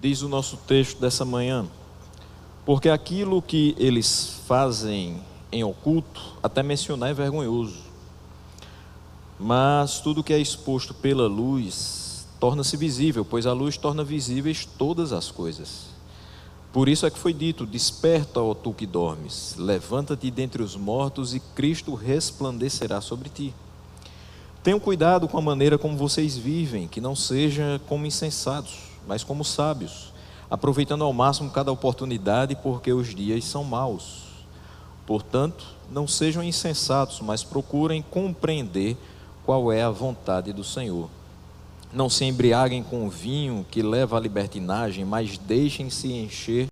Diz o nosso texto dessa manhã: porque aquilo que eles fazem em oculto, até mencionar, é vergonhoso, mas tudo que é exposto pela luz torna-se visível, pois a luz torna visíveis todas as coisas. Por isso é que foi dito: desperta, ó tu que dormes, levanta-te dentre os mortos e Cristo resplandecerá sobre ti. Tenham cuidado com a maneira como vocês vivem, que não seja como insensatos, mas como sábios, aproveitando ao máximo cada oportunidade, porque os dias são maus. Portanto, não sejam insensatos, mas procurem compreender qual é a vontade do Senhor. Não se embriaguem com o vinho que leva à libertinagem, mas deixem-se encher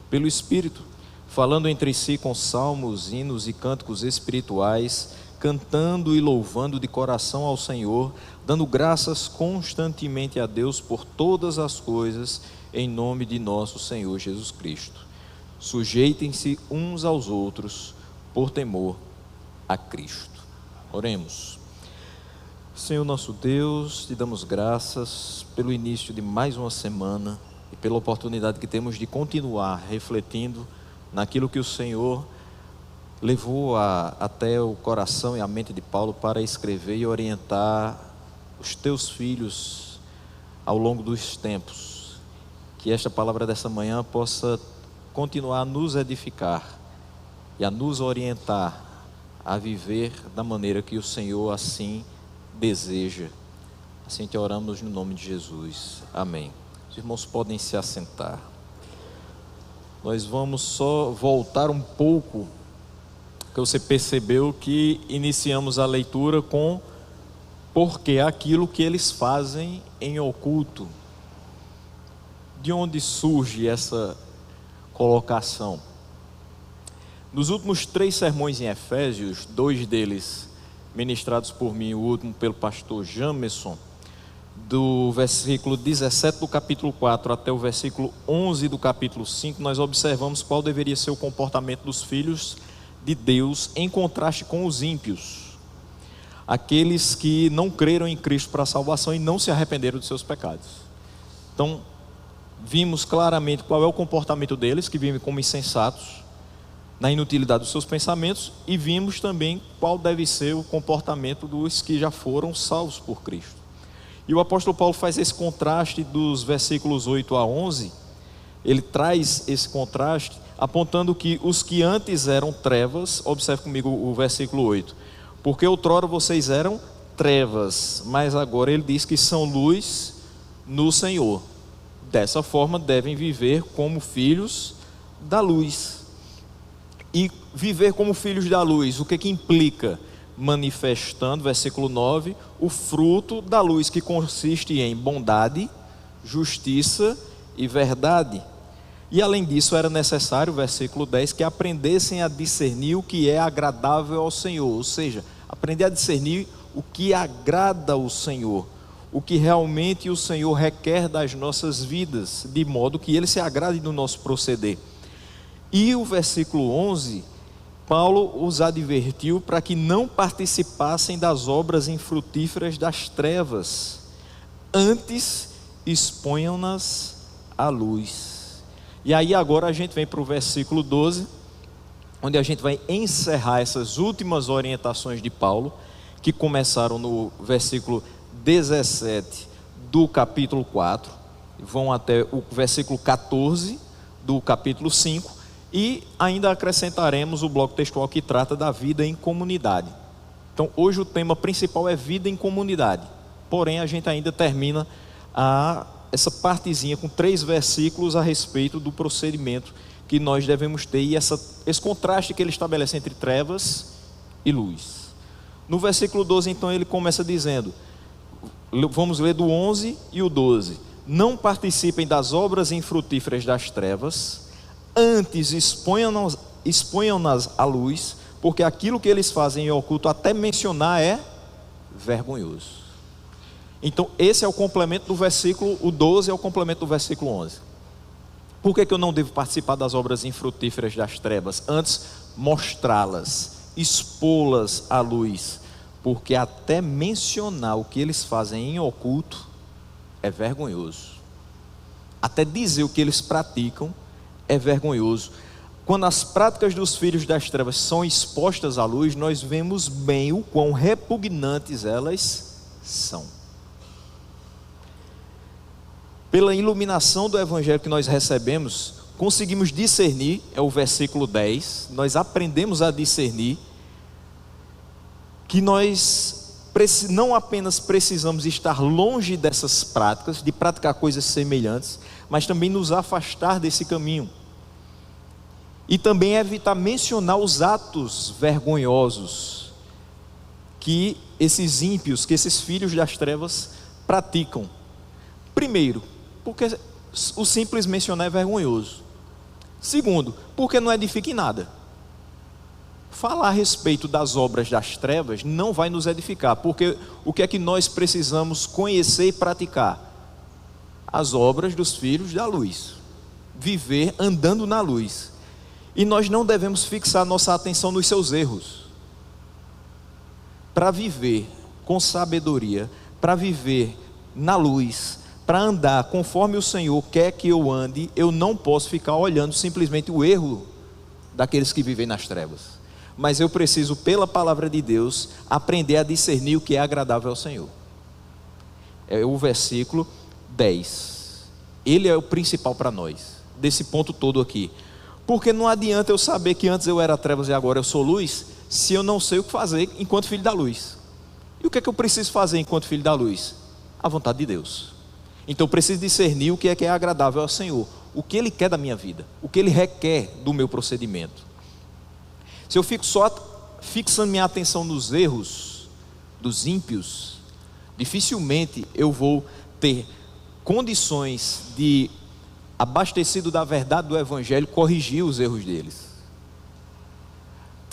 pelo Espírito, falando entre si com salmos, hinos e cânticos espirituais, cantando e louvando de coração ao Senhor, dando graças constantemente a Deus por todas as coisas, em nome de nosso Senhor Jesus Cristo. Sujeitem-se uns aos outros por temor a Cristo. Oremos. Senhor nosso Deus, te damos graças pelo início de mais uma semana e pela oportunidade que temos de continuar refletindo naquilo que o Senhor levou até o coração e a mente de Paulo para escrever e orientar os teus filhos ao longo dos tempos. Que esta palavra dessa manhã possa continuar a nos edificar e a nos orientar a viver da maneira que o Senhor assim deseja. Assim te oramos no nome de Jesus. Amém. Os irmãos podem se assentar. Nós vamos só voltar um pouco, que você percebeu que iniciamos a leitura com porque aquilo que eles fazem em oculto. De onde surge essa colocação? Nos últimos 3 sermões em Efésios, 2 deles ministrados por mim, o último pelo pastor Jamerson, do versículo 17 do capítulo 4 até o versículo 11 do capítulo 5, nós observamos qual deveria ser o comportamento dos filhos de Deus em contraste com os ímpios, aqueles que não creram em Cristo para a salvação e não se arrependeram de seus pecados. Então, vimos claramente qual é o comportamento deles, que vivem como insensatos, na inutilidade dos seus pensamentos, e vimos também qual deve ser o comportamento dos que já foram salvos por Cristo. E o apóstolo Paulo faz esse contraste dos versículos 8 a 11, ele traz esse contraste, apontando que os que antes eram trevas, observe comigo o versículo 8, porque outrora vocês eram trevas, mas agora ele diz que são luz no Senhor. Dessa forma devem viver como filhos da luz. E viver como filhos da luz, o que implica? Manifestando, versículo 9, o fruto da luz, que consiste em bondade, justiça e verdade. E além disso era necessário, versículo 10, que aprendessem a discernir o que é agradável ao Senhor, ou seja, aprender a discernir o que agrada ao Senhor, o que realmente o Senhor requer das nossas vidas, de modo que Ele se agrade no nosso proceder. E o versículo 11, Paulo os advertiu para que não participassem das obras infrutíferas das trevas, antes exponham-nas à luz. E aí agora a gente vem para o versículo 12, onde a gente vai encerrar essas últimas orientações de Paulo, que começaram no versículo 17 do capítulo 4, vão até o versículo 14 do capítulo 5, e ainda acrescentaremos o bloco textual que trata da vida em comunidade. Então hoje o tema principal é vida em comunidade, porém a gente ainda termina essa partezinha com 3 versículos a respeito do procedimento que nós devemos ter, e esse contraste que ele estabelece entre trevas e luz. No versículo 12 então ele começa dizendo, vamos ler do 11 e o 12, não participem das obras infrutíferas das trevas, antes exponham-nas à luz, porque aquilo que eles fazem em oculto, até mencionar, é vergonhoso. Então esse é o complemento do versículo, o 12 é o complemento do versículo 11. Por que eu não devo participar das obras infrutíferas das trevas? Antes mostrá-las, expô-las à luz, porque até mencionar o que eles fazem em oculto é vergonhoso. até dizer o que eles praticam, é vergonhoso. Quando as práticas dos filhos das trevas são expostas à luz, nós vemos bem o quão repugnantes elas são. Pela iluminação do Evangelho que nós recebemos, conseguimos discernir, é o versículo 10, nós aprendemos a discernir que nós não apenas precisamos estar longe dessas práticas, de praticar coisas semelhantes, mas também nos afastar desse caminho. E também evitar mencionar os atos vergonhosos que esses ímpios, que esses filhos das trevas praticam. Primeiro, porque o simples mencionar é vergonhoso. Segundo, porque não edifica em nada. Falar a respeito das obras das trevas não vai nos edificar, porque o que é que nós precisamos conhecer e praticar? As obras dos filhos da luz, viver andando na luz. E nós não devemos fixar nossa atenção nos seus erros. Para viver com sabedoria, para viver na luz, para andar conforme o Senhor quer que eu ande, eu não posso ficar olhando simplesmente o erro daqueles que vivem nas trevas. Mas eu preciso, pela palavra de Deus, aprender a discernir o que é agradável ao Senhor. É o versículo 10. Ele é o principal para nós, desse ponto todo aqui. Porque não adianta eu saber que antes eu era trevas e agora eu sou luz, se eu não sei o que fazer enquanto filho da luz. E o que é que eu preciso fazer enquanto filho da luz? A vontade de Deus. Então eu preciso discernir o que é agradável ao Senhor, o que Ele quer da minha vida, o que Ele requer do meu procedimento. Se eu fico só fixando minha atenção nos erros dos ímpios, dificilmente eu vou ter condições de, abastecido da verdade do Evangelho, corrigir os erros deles.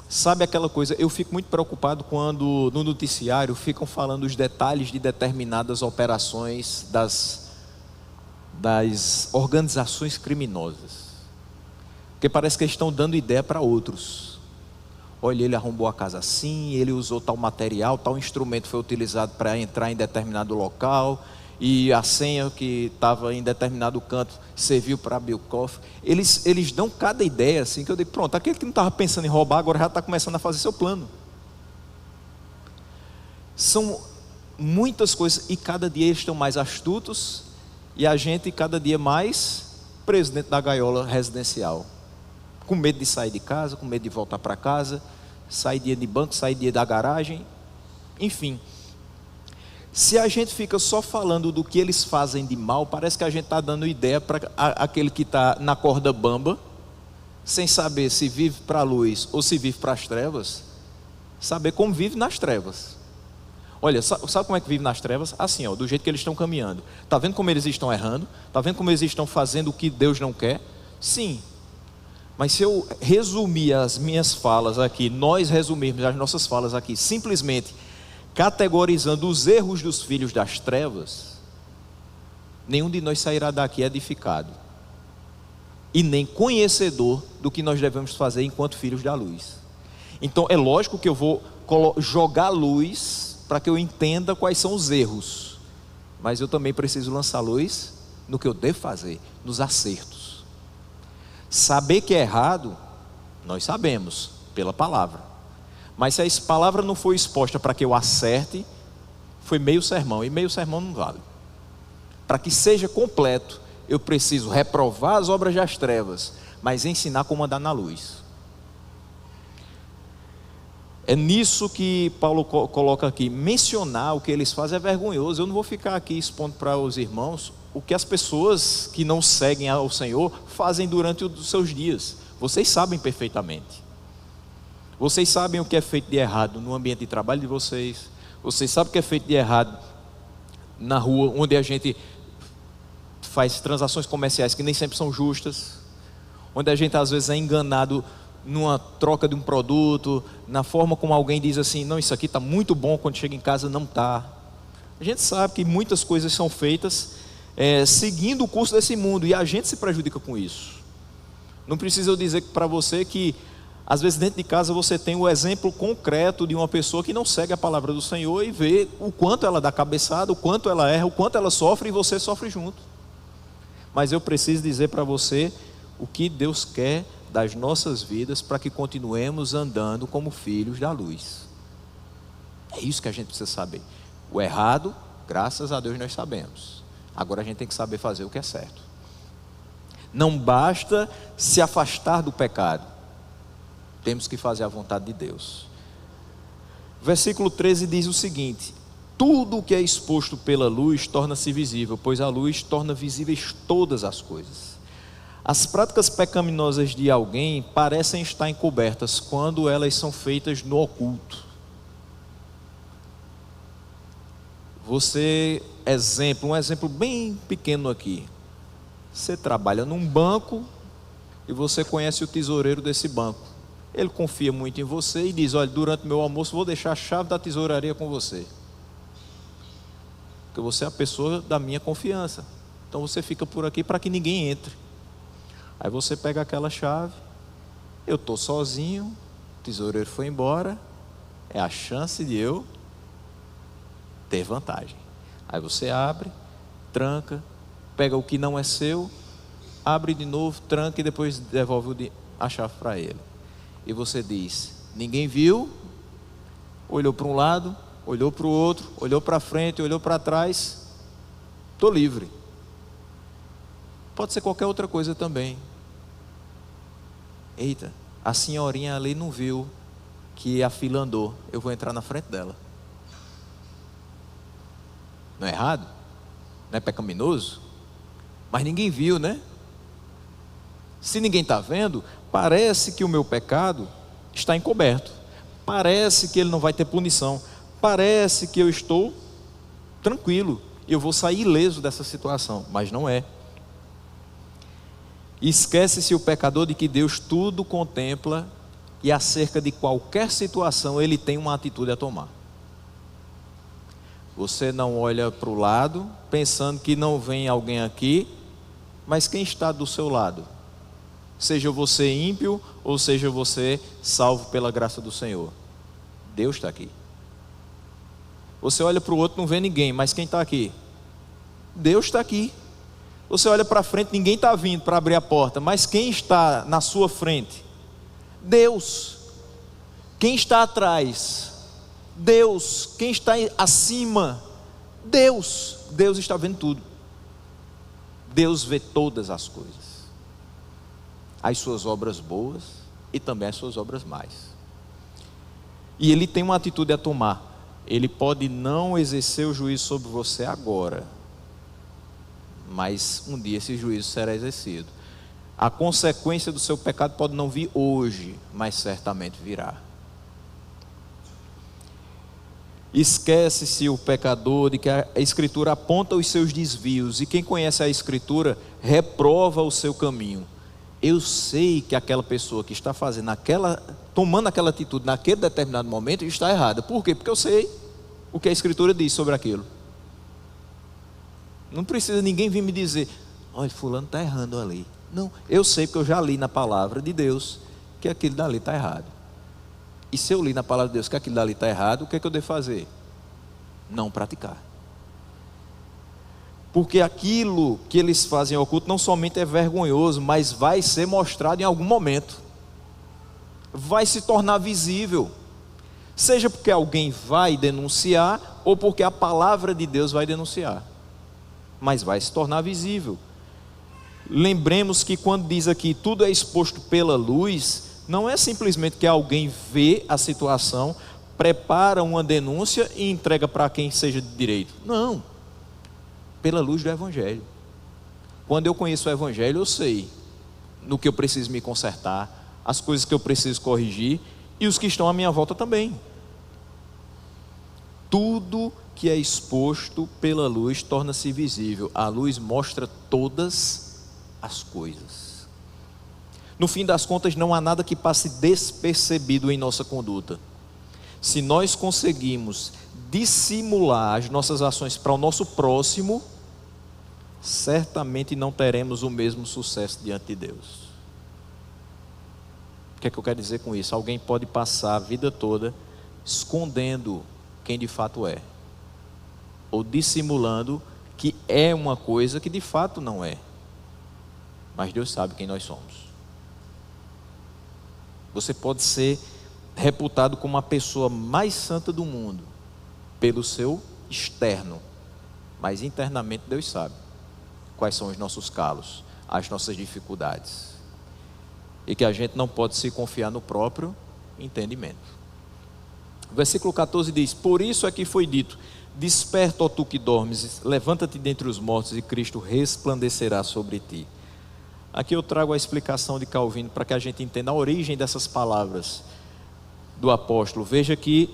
Sabe aquela coisa, eu fico muito preocupado quando no noticiário ficam falando os detalhes de determinadas operações das organizações criminosas, porque parece que eles estão dando ideia para outros. Olha, ele arrombou a casa assim, ele usou tal material, tal instrumento foi utilizado para entrar em determinado local, e a senha que estava em determinado canto serviu para abrir o cofre. Eles dão cada ideia assim, que eu digo, pronto, aquele que não estava pensando em roubar, agora já está começando a fazer seu plano. São muitas coisas, e cada dia eles estão mais astutos, e a gente cada dia mais preso dentro da gaiola residencial, com medo de sair de casa, com medo de voltar para casa, sair dia de banco, sair dia da garagem, enfim. Se a gente fica só falando do que eles fazem de mal, parece que a gente está dando ideia para aquele que está na corda bamba, sem saber se vive para a luz ou se vive para as trevas, saber como vive nas trevas. Olha, sabe como é que vive nas trevas? Assim, ó, do jeito que eles estão caminhando. Está vendo como eles estão errando? Está vendo como eles estão fazendo o que Deus não quer? Sim. Mas se eu resumir as minhas falas aqui, nós resumirmos as nossas falas aqui, simplesmente categorizando os erros dos filhos das trevas, nenhum de nós sairá daqui edificado, e nem conhecedor do que nós devemos fazer enquanto filhos da luz. Então é lógico que eu vou jogar luz para que eu entenda quais são os erros, mas eu também preciso lançar luz no que eu devo fazer, nos acertos. Saber que é errado, nós sabemos, pela palavra. Mas se a palavra não foi exposta para que eu acerte, foi meio sermão, e meio sermão não vale. Para que seja completo, eu preciso reprovar as obras das trevas, mas ensinar como andar na luz. É nisso que Paulo coloca aqui, mencionar o que eles fazem é vergonhoso. Eu não vou ficar aqui expondo para os irmãos o que as pessoas que não seguem ao Senhor fazem durante os seus dias. Vocês sabem perfeitamente. Vocês sabem o que é feito de errado no ambiente de trabalho de vocês. Vocês sabem o que é feito de errado na rua, onde a gente faz transações comerciais que nem sempre são justas, onde a gente às vezes é enganado numa troca de um produto, na forma como alguém diz assim, não, isso aqui está muito bom, quando chega em casa não está. A gente sabe que muitas coisas são feitas seguindo o curso desse mundo, e a gente se prejudica com isso. Não precisa eu dizer para você que às vezes dentro de casa você tem o exemplo concreto de uma pessoa que não segue a palavra do Senhor, e vê o quanto ela dá cabeçada, o quanto ela erra, o quanto ela sofre, e você sofre junto. Mas eu preciso dizer para você o que Deus quer das nossas vidas para que continuemos andando como filhos da luz. É isso que a gente precisa saber. O errado, graças a Deus nós sabemos. Agora a gente tem que saber fazer o que é certo. Não basta se afastar do pecado. Temos que fazer a vontade de Deus. Versículo 13 diz o seguinte: tudo o que é exposto pela luz torna-se visível, pois a luz torna visíveis todas as coisas. As práticas pecaminosas de alguém parecem estar encobertas quando elas são feitas no oculto. Um exemplo bem pequeno aqui. Você trabalha num banco e você conhece o tesoureiro desse banco. Ele confia muito em você e diz: olha, durante meu almoço vou deixar a chave da tesouraria com você, porque você é a pessoa da minha confiança. Então você fica por aqui para que ninguém entre. Aí você pega aquela chave, eu estou sozinho, o tesoureiro foi embora, é a chance de eu ter vantagem. Aí você abre, tranca, pega o que não é seu, abre de novo, tranca e depois devolve a chave para ele. E você diz: ninguém viu, olhou para um lado, olhou para o outro, olhou para frente, olhou para trás, estou livre. Pode ser qualquer outra coisa também. Eita, a senhorinha ali não viu que a fila andou, eu vou entrar na frente dela. Não é errado? Não é pecaminoso? Mas ninguém viu, né? Se ninguém está vendo, parece que o meu pecado está encoberto. Parece que ele não vai ter punição. Parece que eu estou tranquilo e eu vou sair ileso dessa situação, mas não é. Esquece-se o pecador de que Deus tudo contempla e acerca de qualquer situação ele tem uma atitude a tomar. Você não olha para o lado pensando que não vem alguém aqui, mas quem está do seu lado? Seja você ímpio ou seja você salvo pela graça do Senhor, Deus está aqui. Você olha para o outro, não vê ninguém, mas quem está aqui? Deus está aqui. Você olha para frente, ninguém está vindo para abrir a porta, mas quem está na sua frente? Deus. Quem está atrás? Deus. Quem está acima? Deus. Deus está vendo tudo. Deus vê todas as coisas, as suas obras boas e também as suas obras más. E Ele tem uma atitude a tomar. Ele pode não exercer o juízo sobre você agora, mas um dia esse juízo será exercido. A consequência do seu pecado pode não vir hoje, mas certamente virá. Esquece-se o pecador de que a Escritura aponta os seus desvios, e quem conhece a Escritura reprova o seu caminho. Eu sei que aquela pessoa que está tomando aquela atitude naquele determinado momento está errada. Por quê? Porque eu sei o que a Escritura diz sobre aquilo. Não precisa ninguém vir me dizer: olha, fulano está errando ali. Não, eu sei porque eu já li na palavra de Deus que aquilo dali está errado. E se eu li na palavra de Deus que aquilo dali está errado, o que é que eu devo fazer? Não praticar. Porque aquilo que eles fazem oculto não somente é vergonhoso, mas vai ser mostrado em algum momento. Vai se tornar visível. Seja porque alguém vai denunciar, ou porque a palavra de Deus vai denunciar. Mas vai se tornar visível. Lembremos que quando diz aqui tudo é exposto pela luz, não é simplesmente que alguém vê a situação, prepara uma denúncia e entrega para quem seja de direito. Não, pela luz do Evangelho. Quando eu conheço o Evangelho, eu sei no que eu preciso me consertar, as coisas que eu preciso corrigir, e os que estão à minha volta também. Tudo que é exposto pela luz torna-se visível. A luz mostra todas as coisas. No fim das contas, não há nada que passe despercebido em nossa conduta. Se nós conseguimos dissimular as nossas ações para o nosso próximo, certamente não teremos o mesmo sucesso diante de Deus. O que é que eu quero dizer com isso? Alguém pode passar a vida toda escondendo quem de fato é, ou dissimulando que é uma coisa que de fato não é. mas Deus sabe quem nós somos. Você pode ser reputado como a pessoa mais santa do mundo pelo seu externo, mas internamente Deus sabe quais são os nossos calos, as nossas dificuldades, e que a gente não pode se confiar no próprio entendimento. O versículo 14 diz: por isso é que foi dito: desperta, ó tu que dormes, levanta-te dentre os mortos, e Cristo resplandecerá sobre ti. Aqui eu trago a explicação de Calvino para que a gente entenda a origem dessas palavras do apóstolo. Veja que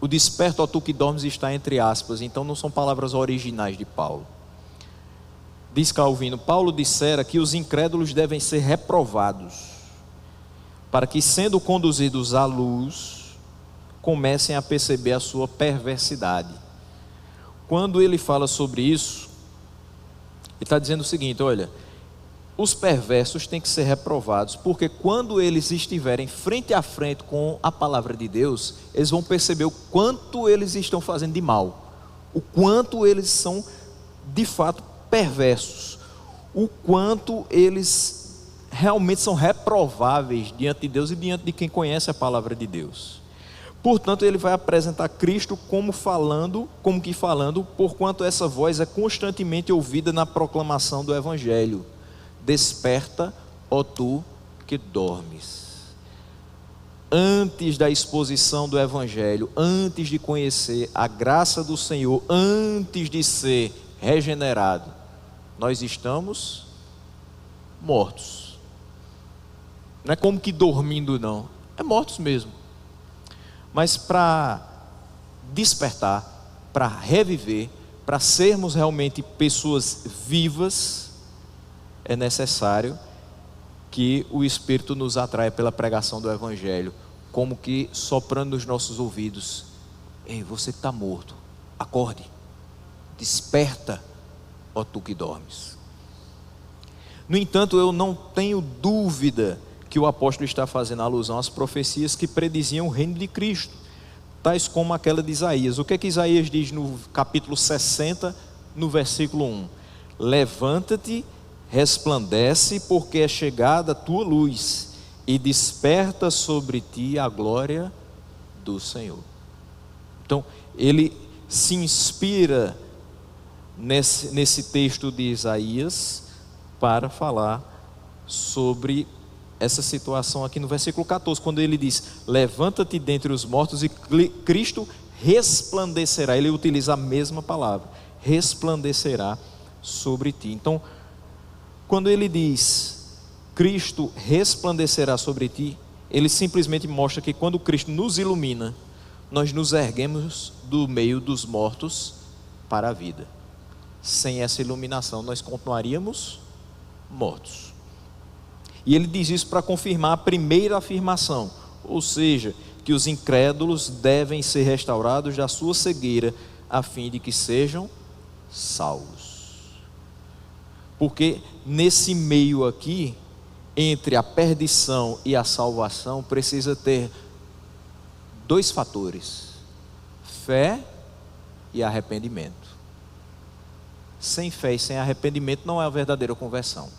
o desperta, ó tu que dormes, está entre aspas, então não são palavras originais de Paulo. Diz Calvino: Paulo dissera que os incrédulos devem ser reprovados, para que, sendo conduzidos à luz, comecem a perceber a sua perversidade. Quando ele fala sobre isso, ele está dizendo o seguinte: olha, os perversos têm que ser reprovados, porque quando eles estiverem frente a frente com a palavra de Deus, eles vão perceber o quanto eles estão fazendo de mal, o quanto eles são de fato perversos, o quanto eles realmente são reprováveis diante de Deus e diante de quem conhece a palavra de Deus. Portanto, ele vai apresentar Cristo como que falando, porquanto essa voz é constantemente ouvida na proclamação do Evangelho: desperta, ó tu que dormes. Antes da exposição do Evangelho, antes de conhecer a graça do Senhor, antes de ser regenerado, nós estamos mortos. Não é como que dormindo, não, é mortos mesmo. Mas para despertar, para reviver, para sermos realmente pessoas vivas, é necessário que o Espírito nos atraia pela pregação do Evangelho, como que soprando nos nossos ouvidos: ei, você que está morto, acorde, desperta, ó tu que dormes. No entanto, eu não tenho dúvida que o apóstolo está fazendo alusão às profecias que prediziam o reino de Cristo, tais como aquela de Isaías. O que é que Isaías diz no capítulo 60, no versículo 1? Levanta-te, resplandece, porque é chegada a tua luz, e desperta sobre ti a glória do Senhor. Então, ele se inspira nesse texto de Isaías para falar sobre essa situação aqui no versículo 14, quando ele diz: levanta-te dentre os mortos e Cristo resplandecerá. Ele utiliza a mesma palavra, resplandecerá sobre ti. Então, quando ele diz Cristo resplandecerá sobre ti, ele simplesmente mostra que quando Cristo nos ilumina, nós nos erguemos do meio dos mortos para a vida. Sem essa iluminação, nós continuaríamos mortos. E ele diz isso para confirmar a primeira afirmação, ou seja, que os incrédulos devem ser restaurados da sua cegueira, a fim de que sejam salvos. Porque nesse meio aqui, entre a perdição e a salvação, precisa ter dois fatores: fé e arrependimento. Sem fé e sem arrependimento não é a verdadeira conversão.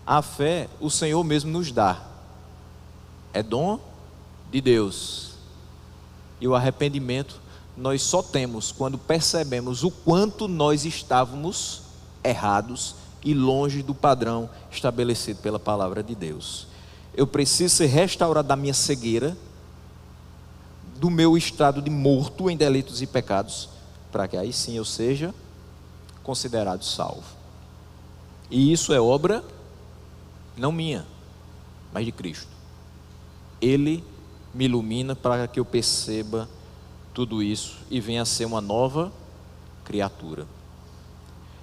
A fé, o Senhor mesmo nos dá, é dom de Deus. E o arrependimento nós só temos quando percebemos o quanto nós estávamos errados e longe do padrão estabelecido pela palavra de Deus. Eu preciso ser restaurado da minha cegueira, do meu estado de morto em delitos e pecados, para que aí sim eu seja considerado salvo. E isso é obra não minha, mas de Cristo. Ele me ilumina para que eu perceba tudo isso e venha a ser uma nova criatura.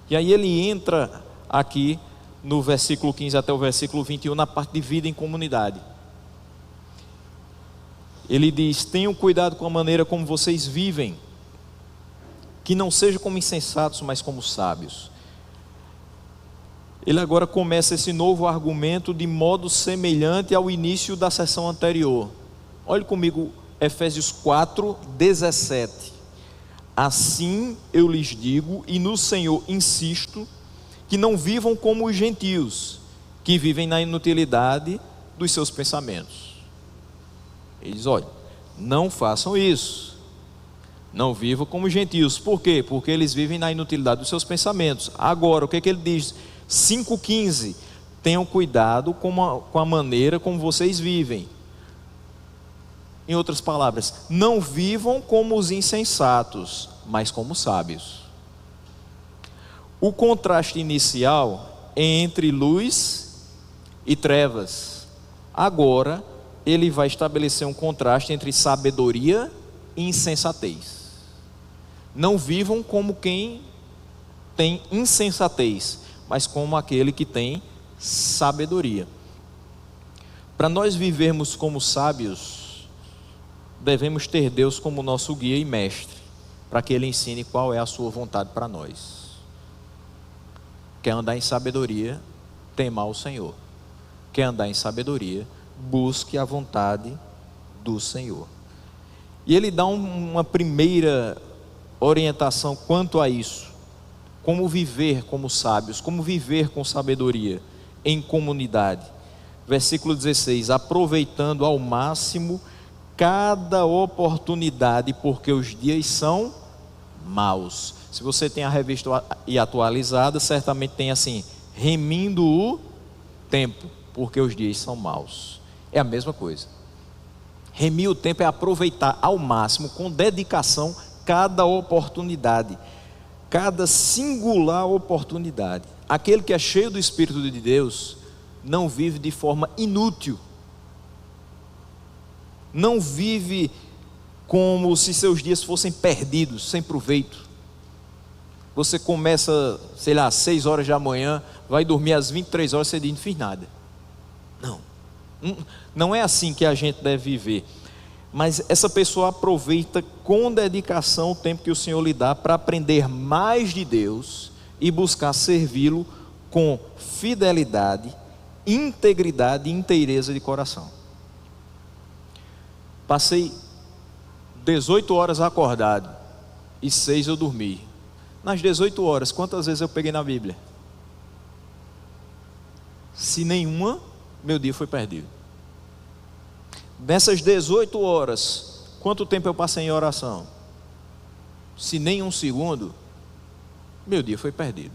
E aí ele entra aqui no versículo 15 até o versículo 21, na parte de vida em comunidade. Ele diz: tenham cuidado com a maneira como vocês vivem, que não seja como insensatos, mas como sábios. Ele agora começa esse novo argumento de modo semelhante ao início da sessão anterior. Olhe comigo Efésios 4:17. Assim eu lhes digo, e no Senhor insisto, que não vivam como os gentios, que vivem na inutilidade dos seus pensamentos. Ele diz: olha, não façam isso, não vivam como os gentios. Por quê? Porque eles vivem na inutilidade dos seus pensamentos. Agora, o que é que ele diz? 5,15: tenham cuidado com a maneira como vocês vivem. Em outras palavras, não vivam como os insensatos, mas como sábios. O contraste inicial é entre luz e trevas. Agora, ele vai estabelecer um contraste entre sabedoria e insensatez. Não vivam como quem tem insensatez, mas como aquele que tem sabedoria. Para nós vivermos como sábios, devemos ter Deus como nosso guia e mestre, para que Ele ensine qual é a sua vontade para nós. Quer andar em sabedoria, tema ao Senhor. Quer andar em sabedoria, busque a vontade do Senhor. E ele dá uma primeira orientação quanto a isso: como viver como sábios, como viver com sabedoria em comunidade. Versículo 16: aproveitando ao máximo cada oportunidade, porque os dias são maus. Se você tem a revista e atualizada, certamente tem assim: remindo o tempo, porque os dias são maus. É a mesma coisa. Remir o tempo é aproveitar ao máximo, com dedicação, cada oportunidade, cada singular oportunidade. Aquele que é cheio do Espírito de Deus não vive de forma inútil, não vive como se seus dias fossem perdidos, sem proveito. Você começa, sei lá, às 6 horas da manhã, vai dormir às 23 horas, você diz: não fiz nada. Não é assim que a gente deve viver. Mas essa pessoa aproveita com dedicação o tempo que o Senhor lhe dá para aprender mais de Deus e buscar servi-lo com fidelidade, integridade e inteireza de coração. Passei 18 horas acordado e 6 eu dormi. Nas 18 horas, quantas vezes eu peguei na Bíblia? Se nenhuma, meu dia foi perdido. Nessas 18 horas, quanto tempo eu passei em oração? Se nem um segundo, meu dia foi perdido.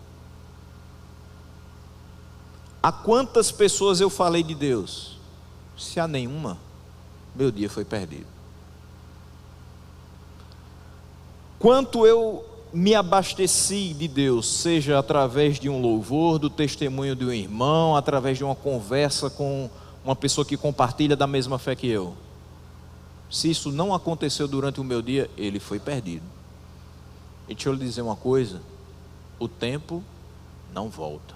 A quantas pessoas eu falei de Deus? Se a nenhuma, meu dia foi perdido. Quanto eu me abasteci de Deus, seja através de um louvor, do testemunho de um irmão, através de uma conversa com uma pessoa que compartilha da mesma fé que eu. Se isso não aconteceu durante o meu dia, ele foi perdido. E deixa eu lhe dizer uma coisa: o tempo não volta.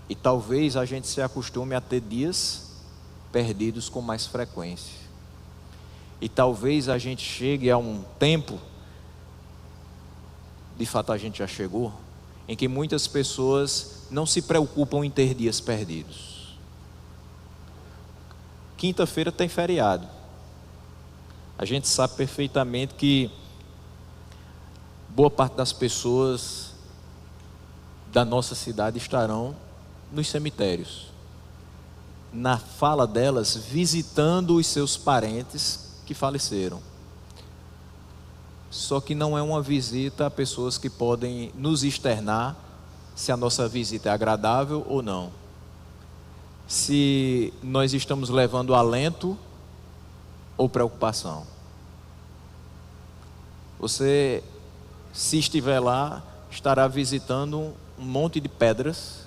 E talvez a gente se acostume a ter dias perdidos com mais frequência. E talvez a gente chegue a um tempo, de fato a gente já chegou, em que muitas pessoas não se preocupam em ter dias perdidos. Quinta-feira tem feriado. A gente sabe perfeitamente que boa parte das pessoas da nossa cidade estarão nos cemitérios, na fala delas, visitando os seus parentes que faleceram. Só que não é uma visita a pessoas que podem nos externar se a nossa visita é agradável ou não, se nós estamos levando alento ou preocupação. Você, se estiver lá, estará visitando um monte de pedras,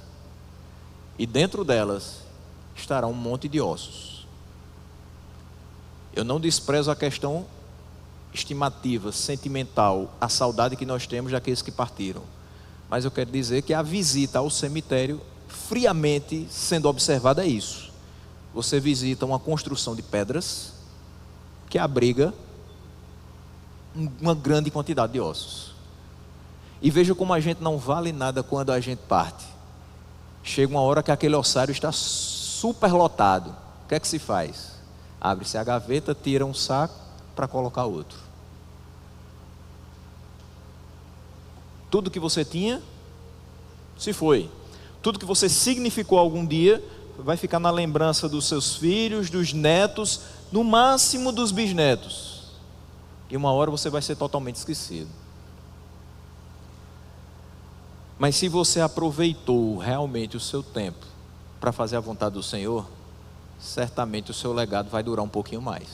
e dentro delas estará um monte de ossos. Eu não desprezo a questão estimativa, sentimental, a saudade que nós temos daqueles que partiram, mas eu quero dizer que a visita ao cemitério, friamente sendo observada, é isso: você visita uma construção de pedras que abriga uma grande quantidade de ossos. E veja como a gente não vale nada quando a gente parte. Chega uma hora que aquele ossário está super lotado. O que é que se faz? Abre-se a gaveta, tira um saco para colocar outro. Tudo que você tinha se foi. Tudo que você significou algum dia vai ficar na lembrança dos seus filhos, dos netos, no máximo dos bisnetos. E uma hora você vai ser totalmente esquecido. Mas se você aproveitou realmente o seu tempo para fazer a vontade do Senhor, certamente o seu legado vai durar um pouquinho mais.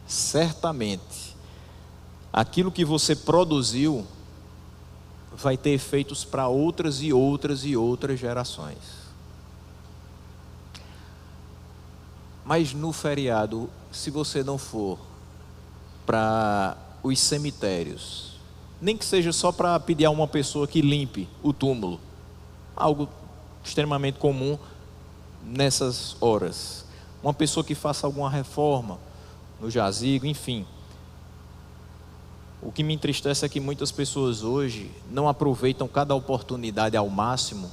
Certamente, aquilo que você produziu vai ter efeitos para outras e outras e outras gerações. Mas no feriado, se você não for para os cemitérios, nem que seja só para pedir a uma pessoa que limpe o túmulo, algo extremamente comum nessas horas, uma pessoa que faça alguma reforma no jazigo, enfim. O que me entristece é que muitas pessoas hoje não aproveitam cada oportunidade ao máximo,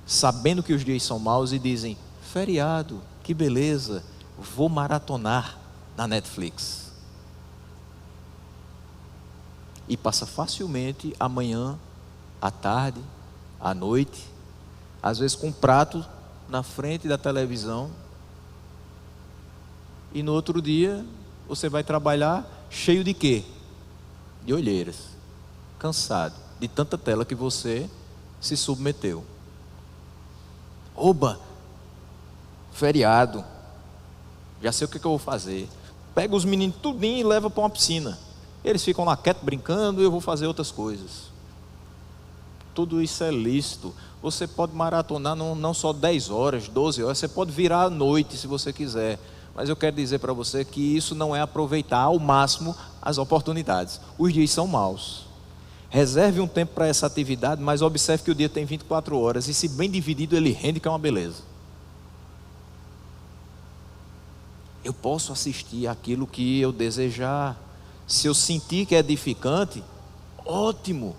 sabendo que os dias são maus, e dizem: feriado, que beleza, vou maratonar na Netflix. E passa facilmente a manhã, à tarde, à noite, às vezes com um prato na frente da televisão, e no outro dia você vai trabalhar cheio de quê? De olheiras, cansado de tanta tela que você se submeteu. Oba, feriado, já sei o que eu vou fazer. Pega os meninos tudinho e leva para uma piscina. Eles ficam lá quietos brincando e eu vou fazer outras coisas. Tudo isso é lícito. Você pode maratonar não só 10 horas, 12 horas, você pode virar à noite se você quiser. Mas eu quero dizer para você que isso não é aproveitar ao máximo as oportunidades. Os dias são maus. Reserve um tempo para essa atividade, mas observe que o dia tem 24 horas. E se bem dividido, ele rende, que é uma beleza. Eu posso assistir aquilo que eu desejar. Se eu sentir que é edificante, ótimo.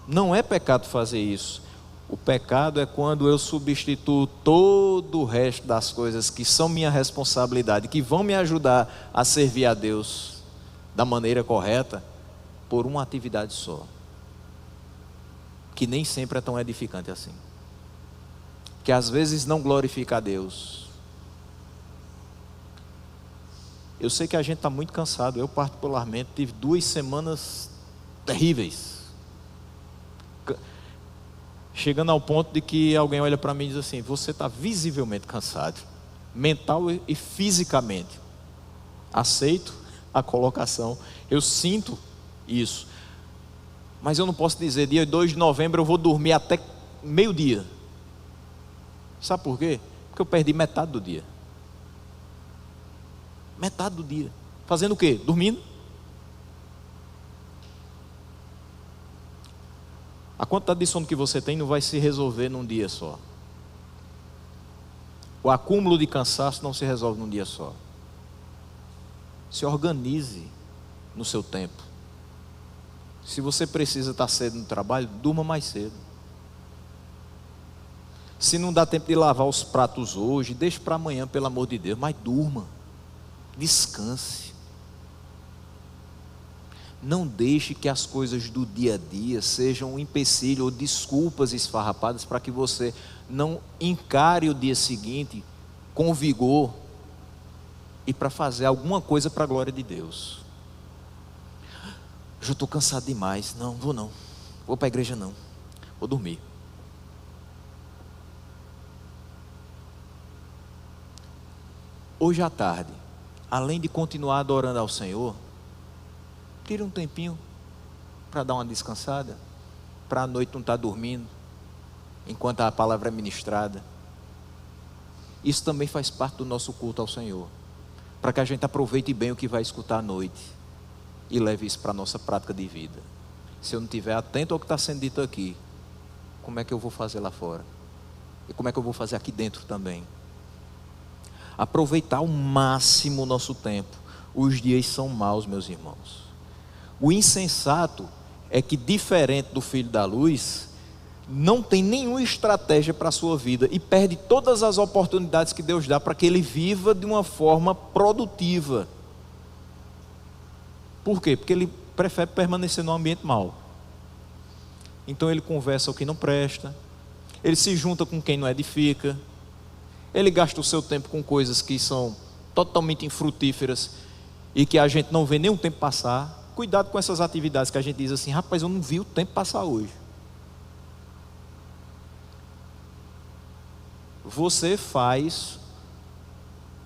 Não é pecado fazer isso. O pecado é quando eu substituo todo o resto das coisas que são minha responsabilidade, que vão me ajudar a servir a Deus da maneira correta, por uma atividade só, que nem sempre é tão edificante assim, que às vezes não glorifica a Deus. Eu sei que a gente está muito cansado. Eu particularmente tive 2 semanas terríveis, chegando ao ponto de que alguém olha para mim e diz assim: você está visivelmente cansado, mental e fisicamente. Aceito a colocação, eu sinto isso, mas eu não posso dizer dia 2 de novembro eu vou dormir até meio-dia. Sabe por quê? Porque eu perdi metade do dia. Metade do dia. Fazendo o quê? Dormindo. A quantidade de sono que você tem não vai se resolver num dia só. O acúmulo de cansaço não se resolve num dia só. Se organize no seu tempo. Se você precisa estar cedo no trabalho, durma mais cedo. Se não dá tempo de lavar os pratos hoje, deixe para amanhã, pelo amor de Deus, mas durma. Descanse. Não deixe que as coisas do dia a dia sejam um empecilho ou desculpas esfarrapadas para que você não encare o dia seguinte com vigor e para fazer alguma coisa para a glória de Deus. Eu já estou cansado demais. Não, vou não. Vou para a igreja não. Vou dormir. Hoje à tarde, além de continuar adorando ao Senhor, tire um tempinho para dar uma descansada, para a noite não estar dormindo, enquanto a palavra é ministrada. Isso também faz parte do nosso culto ao Senhor, para que a gente aproveite bem o que vai escutar à noite e leve isso para a nossa prática de vida. Se eu não estiver atento ao que está sendo dito aqui, como é que eu vou fazer lá fora? E como é que eu vou fazer aqui dentro também? Aproveitar ao máximo o nosso tempo. Os dias são maus, meus irmãos. O insensato é que, diferente do filho da luz, não tem nenhuma estratégia para a sua vida e perde todas as oportunidades que Deus dá para que ele viva de uma forma produtiva. Por quê? Porque ele prefere permanecer no ambiente mau. então ele conversa o que não presta, ele se junta com quem não edifica, ele gasta o seu tempo com coisas que são totalmente infrutíferas e que a gente não vê nem o tempo passar. Cuidado com essas atividades que a gente diz assim: rapaz, eu não vi o tempo passar hoje. Você faz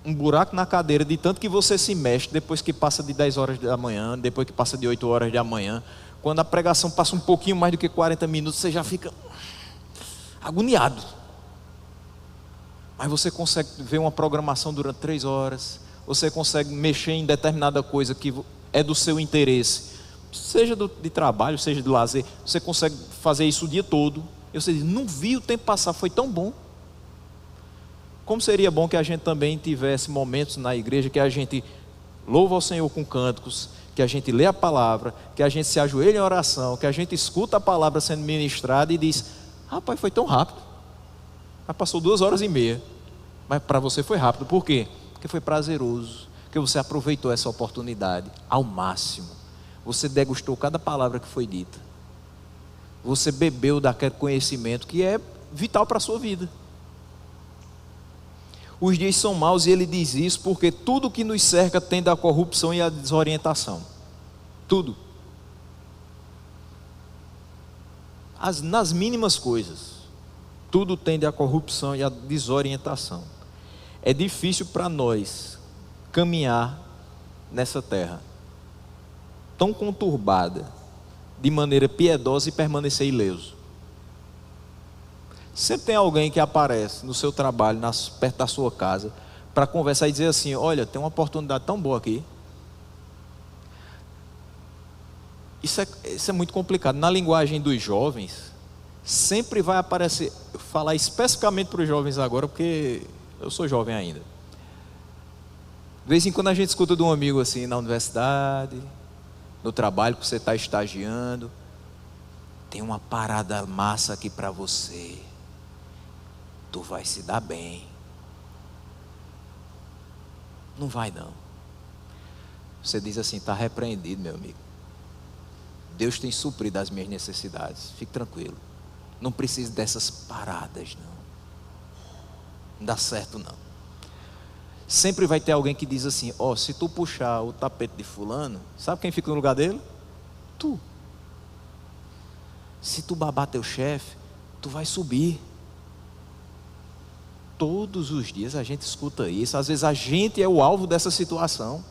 um buraco na cadeira de tanto que você se mexe depois que passa de 10 horas da manhã, depois que passa de 8 horas da manhã. Quando a pregação passa um pouquinho mais do que 40 minutos, você já fica agoniado. Mas você consegue ver uma programação durante 3 horas, você consegue mexer em determinada coisa que é do seu interesse, seja de trabalho, seja de lazer, você consegue fazer isso o dia todo. E você diz: não vi o tempo passar, foi tão bom. Como seria bom que a gente também tivesse momentos na igreja que a gente louva ao Senhor com cânticos, que a gente lê a palavra, que a gente se ajoelha em oração, que a gente escuta a palavra sendo ministrada e diz: rapaz, foi tão rápido, mas passou 2 horas e meia, mas para você foi rápido. Por quê? Porque foi prazeroso, porque você aproveitou essa oportunidade ao máximo, você degustou cada palavra que foi dita, você bebeu daquele conhecimento que é vital para a sua vida. Os dias são maus, e ele diz isso porque tudo que nos cerca tende à corrupção e à desorientação. Tudo. Nas mínimas coisas, tudo tende à corrupção e à desorientação. É difícil para nós caminhar nessa terra tão conturbada de maneira piedosa e permanecer ileso. Sempre tem alguém que aparece no seu trabalho, perto da sua casa, para conversar e dizer assim: olha, tem uma oportunidade tão boa aqui. Isso é muito complicado. Na linguagem dos jovens, sempre vai aparecer, eu vou falar especificamente para os jovens agora, porque eu sou jovem ainda. De vez em quando a gente escuta de um amigo assim, na universidade, no trabalho que você está estagiando: tem uma parada massa aqui para você, tu vai se dar bem. Não vai não. Você diz assim: está repreendido, meu amigo. Deus tem suprido as minhas necessidades, fique tranquilo, não preciso dessas paradas não. Não dá certo não. Sempre vai ter alguém que diz assim: ó, se tu puxar o tapete de fulano, sabe quem fica no lugar dele? Tu. Se tu babar teu chefe, tu vai subir. Todos os dias a gente escuta isso. Às vezes a gente é o alvo dessa situação.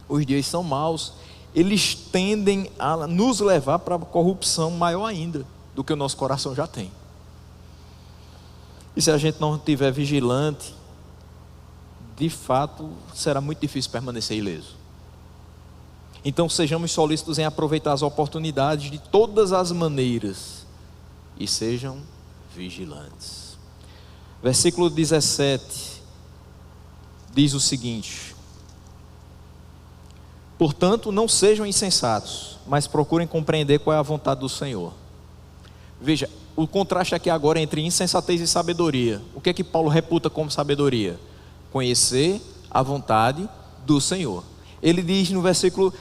Os dias são maus, eles tendem a nos levar para a corrupção maior ainda do que o nosso coração já tem. E se a gente não estiver vigilante, de fato será muito difícil permanecer ileso. Então sejamos solícitos em aproveitar as oportunidades de todas as maneiras e sejam vigilantes. Versículo 17 diz o seguinte: portanto, não sejam insensatos, mas procurem compreender qual é a vontade do Senhor. Veja, o contraste aqui agora entre insensatez e sabedoria. O que é que Paulo reputa como sabedoria? Conhecer a vontade do Senhor. Ele diz no versículo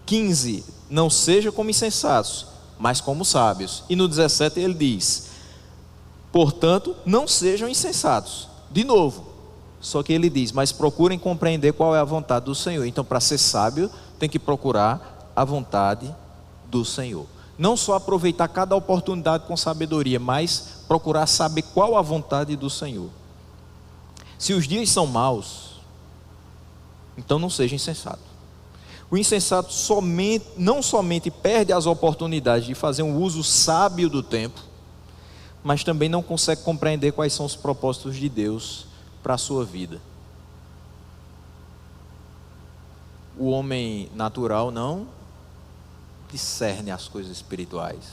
15: não sejam como insensatos, mas como sábios. E no 17 ele diz: portanto, não sejam insensatos. De novo, só que ele diz: mas procurem compreender qual é a vontade do Senhor. Então, para ser sábio, tem que procurar a vontade do Senhor. Não só aproveitar cada oportunidade com sabedoria, mas procurar saber qual a vontade do Senhor. Se os dias são maus, então não seja insensato. O insensato não somente perde as oportunidades de fazer um uso sábio do tempo, mas também não consegue compreender quais são os propósitos de Deus para a sua vida. O homem natural não discerne as coisas espirituais.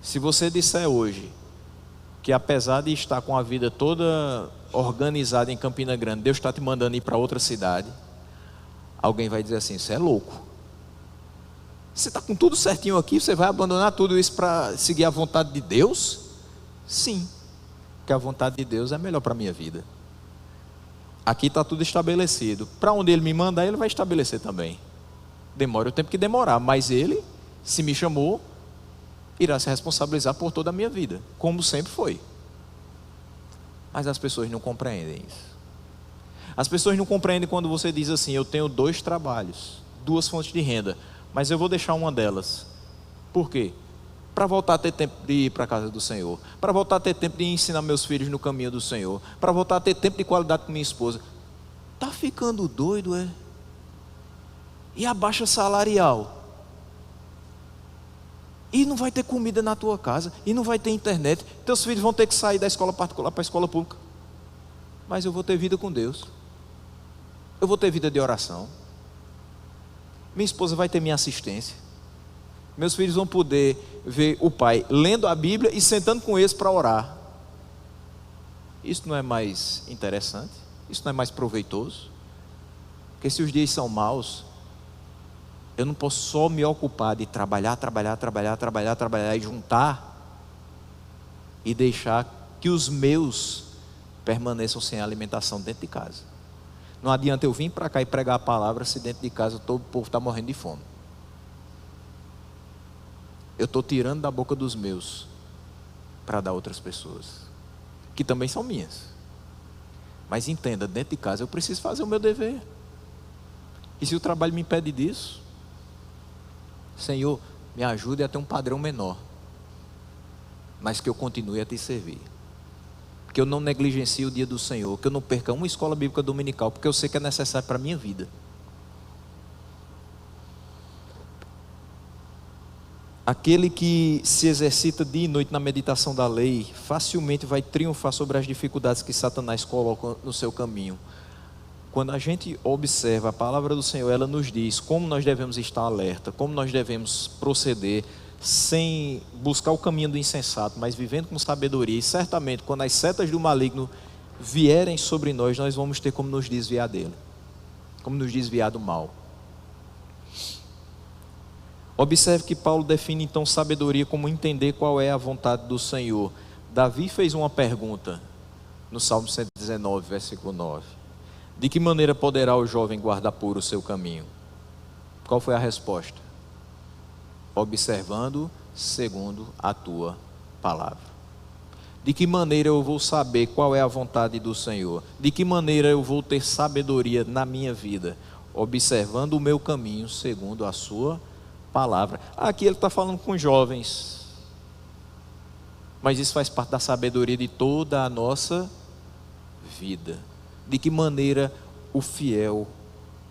Se você disser hoje que, apesar de estar com a vida toda organizada em Campina Grande, Deus está te mandando ir para outra cidade, alguém vai dizer assim: você é louco. Você está com tudo certinho aqui, você vai abandonar tudo isso para seguir a vontade de Deus? Sim, porque a vontade de Deus é melhor para a minha vida. Aqui está tudo estabelecido. Para onde Ele me mandar, Ele vai estabelecer também. Demora o tempo que demorar, mas Ele Se me chamou, irá se responsabilizar por toda a minha vida, como sempre foi. Mas as pessoas não compreendem isso. As pessoas não compreendem quando você diz assim: eu tenho 2 trabalhos, 2 fontes de renda, mas eu vou deixar uma delas. Por quê? Para voltar a ter tempo de ir para a casa do Senhor, para voltar a ter tempo de ensinar meus filhos no caminho do Senhor, para voltar a ter tempo de qualidade com minha esposa. Está ficando doido, é? E a baixa salarial? E não vai ter comida na tua casa, e não vai ter internet. Teus filhos vão ter que sair da escola particular para a escola pública. Mas eu vou ter vida com Deus. Eu vou ter vida de oração. Minha esposa vai ter minha assistência. Meus filhos vão poder ver o pai lendo a Bíblia e sentando com eles para orar. Isso não é mais interessante? Isso não é mais proveitoso? Porque se os dias são maus, eu não posso só me ocupar de trabalhar e juntar e deixar que os meus permaneçam sem alimentação dentro de casa. Não adianta eu vir para cá e pregar a palavra se dentro de casa todo o povo está morrendo de fome. Eu estou tirando da boca dos meus para dar a outras pessoas, que também são minhas. Mas entenda, dentro de casa eu preciso fazer o meu dever. E se o trabalho me impede disso, Senhor, me ajude a ter um padrão menor, mas que eu continue a te servir, que eu não negligencie o dia do Senhor, que eu não perca uma escola bíblica dominical, porque eu sei que é necessário para a minha vida. Aquele que se exercita dia e noite na meditação da lei, facilmente vai triunfar sobre as dificuldades que Satanás coloca no seu caminho. Quando a gente observa a palavra do Senhor, ela nos diz como nós devemos estar alerta, como nós devemos proceder, sem buscar o caminho do insensato, mas vivendo com sabedoria. E certamente, quando as setas do maligno vierem sobre nós, nós vamos ter como nos desviar dele, como nos desviar do mal. Observe que Paulo define então sabedoria como entender qual é a vontade do Senhor. Davi fez uma pergunta no Salmo 119, versículo 9. De que maneira poderá o jovem guardar puro o seu caminho? Qual foi a resposta? Observando segundo a tua palavra. De que maneira eu vou saber qual é a vontade do Senhor? De que maneira eu vou ter sabedoria na minha vida? Observando o meu caminho segundo a sua palavra. Aqui ele está falando com jovens, mas isso faz parte da sabedoria de toda a nossa vida. De que maneira o fiel,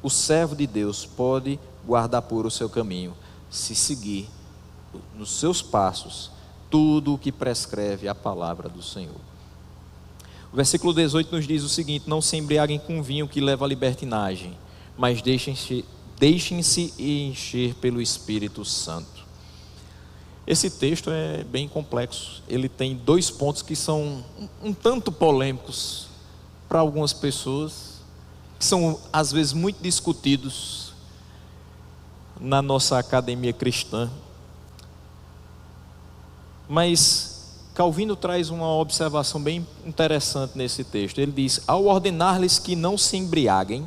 o servo de Deus, pode guardar puro o seu caminho? Se seguir nos seus passos tudo o que prescreve a palavra do Senhor. O versículo 18 nos diz o seguinte: não se embriaguem com vinho que leva à libertinagem, mas deixem-se encher pelo Espírito Santo. Esse texto é bem complexo. Ele tem 2 pontos que são um tanto polêmicos para algumas pessoas, que são às vezes muito discutidos na nossa academia cristã. Mas Calvino traz uma observação bem interessante nesse texto. Ele diz: ao ordenar-lhes que não se embriaguem,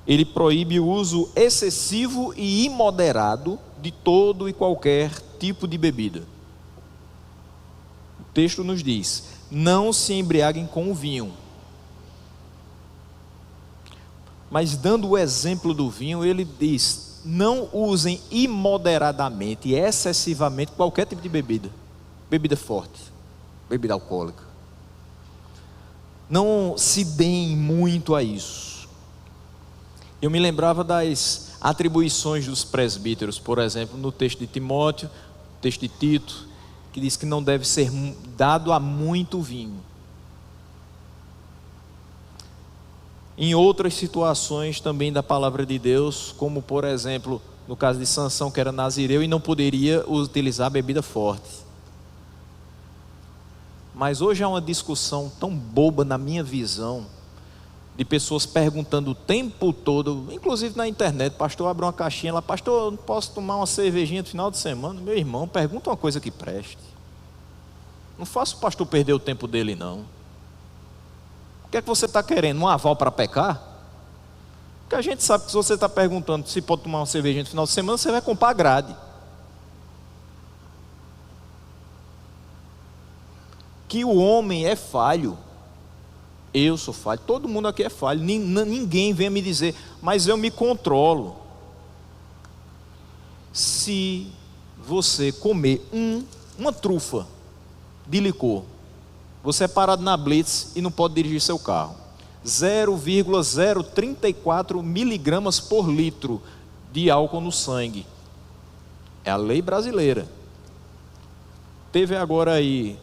ele proíbe o uso excessivo e imoderado de todo e qualquer tipo de bebida. O texto nos diz: não se embriaguem com o vinho. Mas dando o exemplo do vinho, ele diz: não usem imoderadamente e excessivamente qualquer tipo de bebida. Bebida forte, bebida alcoólica. Não se deem muito a isso. Eu me lembrava das atribuições dos presbíteros, por exemplo, no texto de Timóteo, texto de Tito, que diz que não deve ser dado a muito vinho. Em outras situações também da palavra de Deus, como por exemplo, no caso de Sansão, que era nazireu e não poderia utilizar bebida forte. Mas hoje há uma discussão tão boba na minha visão, de pessoas perguntando o tempo todo, inclusive na internet: pastor, abre uma caixinha lá, pastor, eu não posso tomar uma cervejinha no final de semana? Meu irmão, pergunta uma coisa que preste. Não faça o pastor perder o tempo dele, não. O que é que você está querendo? Um aval para pecar? Porque a gente sabe que se você está perguntando se pode tomar uma cervejinha no final de semana, você vai comprar grade. que o homem é falho. Eu sou falho, todo mundo aqui é falho. Ninguém vem me dizer, mas eu me controlo. Se você comer uma trufa de licor, você é parado na blitz e não pode dirigir seu carro. 0,034 miligramas por litro de álcool no sangue. É a lei brasileira. Teve agora aí,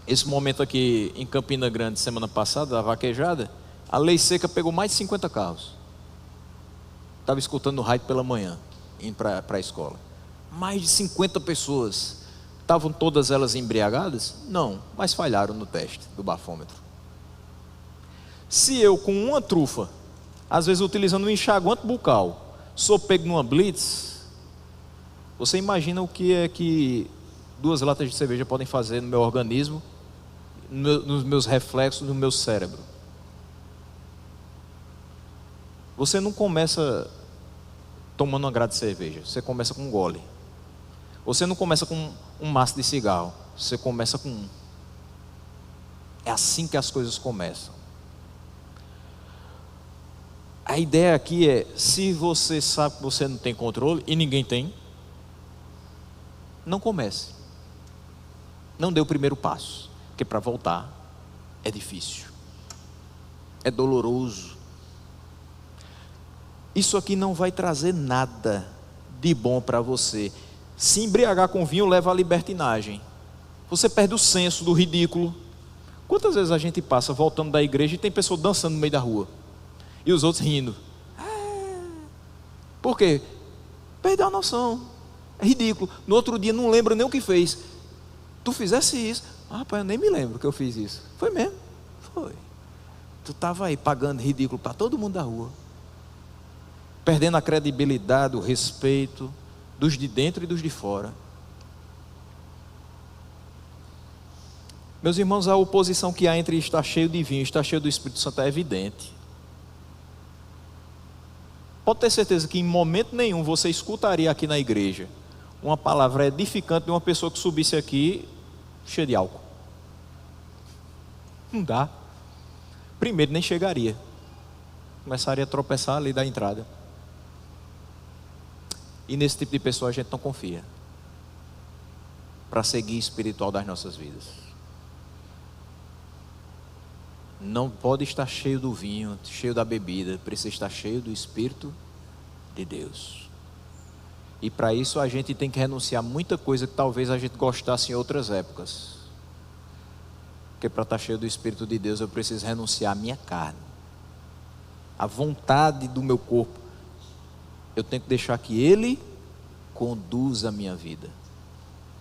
esse momento aqui em Campina Grande, semana passada, a vaquejada, a lei seca pegou mais de 50 carros. Estava escutando no rádio pela manhã, indo para a escola. Mais de 50 pessoas. Estavam todas elas embriagadas? Não, mas falharam no teste do bafômetro. Se eu com uma trufa, às vezes utilizando um enxaguante bucal, sou pego numa blitz, você imagina o que é que 2 latas de cerveja podem fazer no meu organismo, nos meus reflexos, no meu cérebro. Você não começa tomando uma grade de cerveja, você começa com um gole. Você não começa com um maço de cigarro, você começa com um. É assim que as coisas começam. A ideia aqui é, se você sabe que você não tem controle, e ninguém tem, não comece. Não dê o primeiro passo, porque para voltar é difícil, é doloroso. Isso aqui não vai trazer nada de bom para você. Se embriagar com vinho leva à libertinagem. Você perde o senso do ridículo. Quantas vezes a gente passa voltando da igreja e tem pessoa dançando no meio da rua e os outros rindo? Por quê? Perdeu a noção. É ridículo. No outro dia não lembra nem o que fez. Tu fizesse isso? Ah, rapaz, eu nem me lembro que eu fiz isso. Foi mesmo? Foi. Tu estava aí pagando ridículo para todo mundo da rua, perdendo a credibilidade, o respeito dos de dentro e dos de fora. Meus irmãos, a oposição que há entre estar cheio de vinho e estar cheio do Espírito Santo é evidente. Pode ter certeza que em momento nenhum você escutaria aqui na igreja uma palavra edificante de uma pessoa que subisse aqui cheia de álcool. Não dá. Primeiro nem chegaria. Começaria a tropeçar ali da entrada. E nesse tipo de pessoa a gente não confia para seguir espiritual das nossas vidas. Não pode estar cheio do vinho, cheio da bebida, precisa estar cheio do Espírito de Deus. E para isso a gente tem que renunciar a muita coisa que talvez a gente gostasse em outras épocas. Porque para estar cheio do Espírito de Deus eu preciso renunciar à minha carne, à vontade do meu corpo. Eu tenho que deixar que Ele conduza a minha vida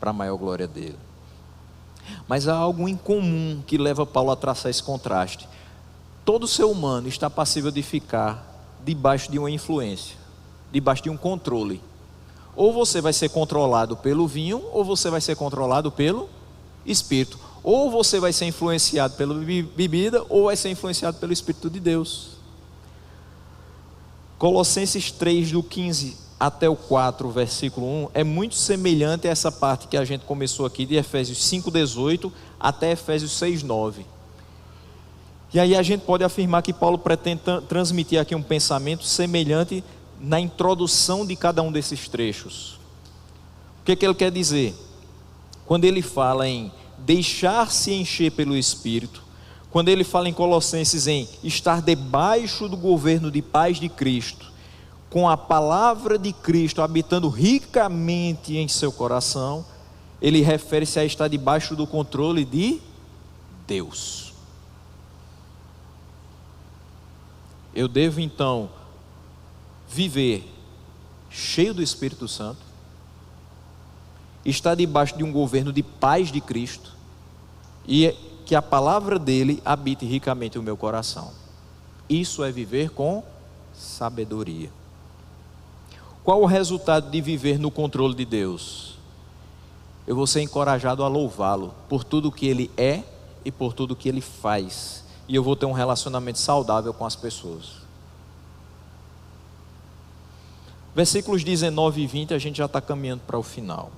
para a maior glória dEle. Mas há algo em comum que leva Paulo a traçar esse contraste. Todo ser humano está passível de ficar debaixo de uma influência, debaixo de um controle. Ou você vai ser controlado pelo vinho, ou você vai ser controlado pelo Espírito. Ou você vai ser influenciado pela bebida, ou vai ser influenciado pelo Espírito de Deus. Colossenses 3, do 15 até o 4, versículo 1, é muito semelhante a essa parte que a gente começou aqui, de Efésios 5, 18 até Efésios 6, 9. E aí a gente pode afirmar que Paulo pretende transmitir aqui um pensamento semelhante na introdução de cada um desses trechos. O que é que ele quer dizer? Quando ele fala em deixar-se encher pelo Espírito, quando ele fala em Colossenses em estar debaixo do governo de paz de Cristo, com a palavra de Cristo habitando ricamente em seu coração, ele refere-se a estar debaixo do controle de Deus. Eu devo então viver cheio do Espírito Santo, estar debaixo de um governo de paz de Cristo, e que a palavra dele habite ricamente o meu coração. Isso é viver com sabedoria. Qual o resultado de viver no controle de Deus? Eu vou ser encorajado a louvá-lo por tudo que ele é e por tudo que ele faz, e eu vou ter um relacionamento saudável com as pessoas. Versículos 19 e 20, a gente já está caminhando para o final.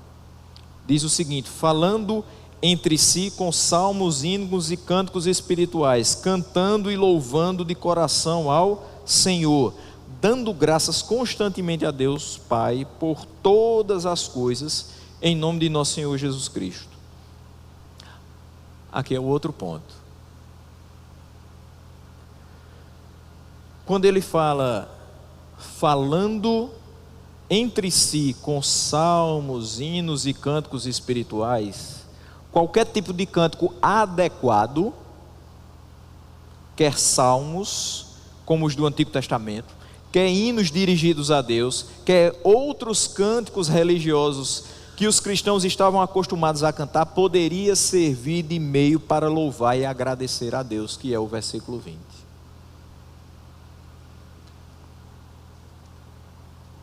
Diz o seguinte: falando entre si com salmos, hinos e cânticos espirituais, cantando e louvando de coração ao Senhor, dando graças constantemente a Deus Pai por todas as coisas, em nome de nosso Senhor Jesus Cristo. Aqui é o outro ponto. Quando ele fala, falando entre si com salmos, hinos e cânticos espirituais, qualquer tipo de cântico adequado, quer salmos, como os do Antigo Testamento, quer hinos dirigidos a Deus, quer outros cânticos religiosos que os cristãos estavam acostumados a cantar, poderia servir de meio para louvar e agradecer a Deus, que é o versículo 20.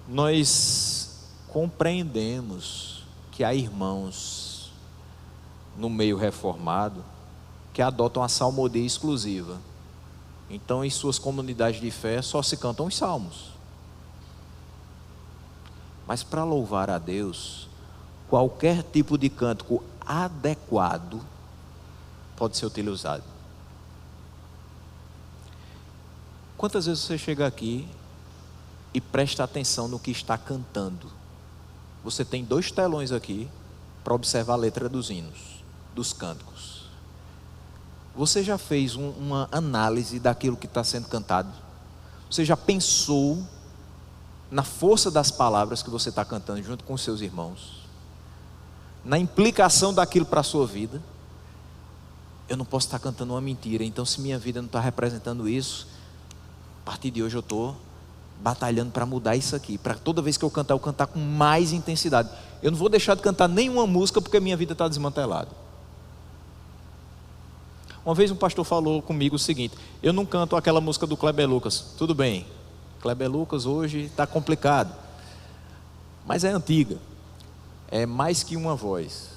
Nós compreendemos que há irmãos no meio reformado que adotam a salmodia exclusiva. Então, em suas comunidades de fé só se cantam os salmos. Mas para louvar a Deus, qualquer tipo de cântico adequado pode ser utilizado. Quantas vezes você chega aqui e presta atenção no que está cantando? Você tem 2 telões aqui para observar a letra dos hinos, dos cânticos. Você já fez uma análise daquilo que está sendo cantado? Você já pensou na força das palavras que você está cantando junto com os seus irmãos? Na implicação daquilo para a sua vida? Eu não posso estar cantando uma mentira, então se minha vida não está representando isso, a partir de hoje eu estou batalhando para mudar isso aqui, para toda vez que eu cantar com mais intensidade. Eu não vou deixar de cantar nenhuma música porque minha vida está desmantelada. Uma vez um pastor falou comigo o seguinte: eu não canto aquela música do Kleber Lucas. Tudo bem, Kleber Lucas hoje está complicado, mas é antiga, é mais que uma voz.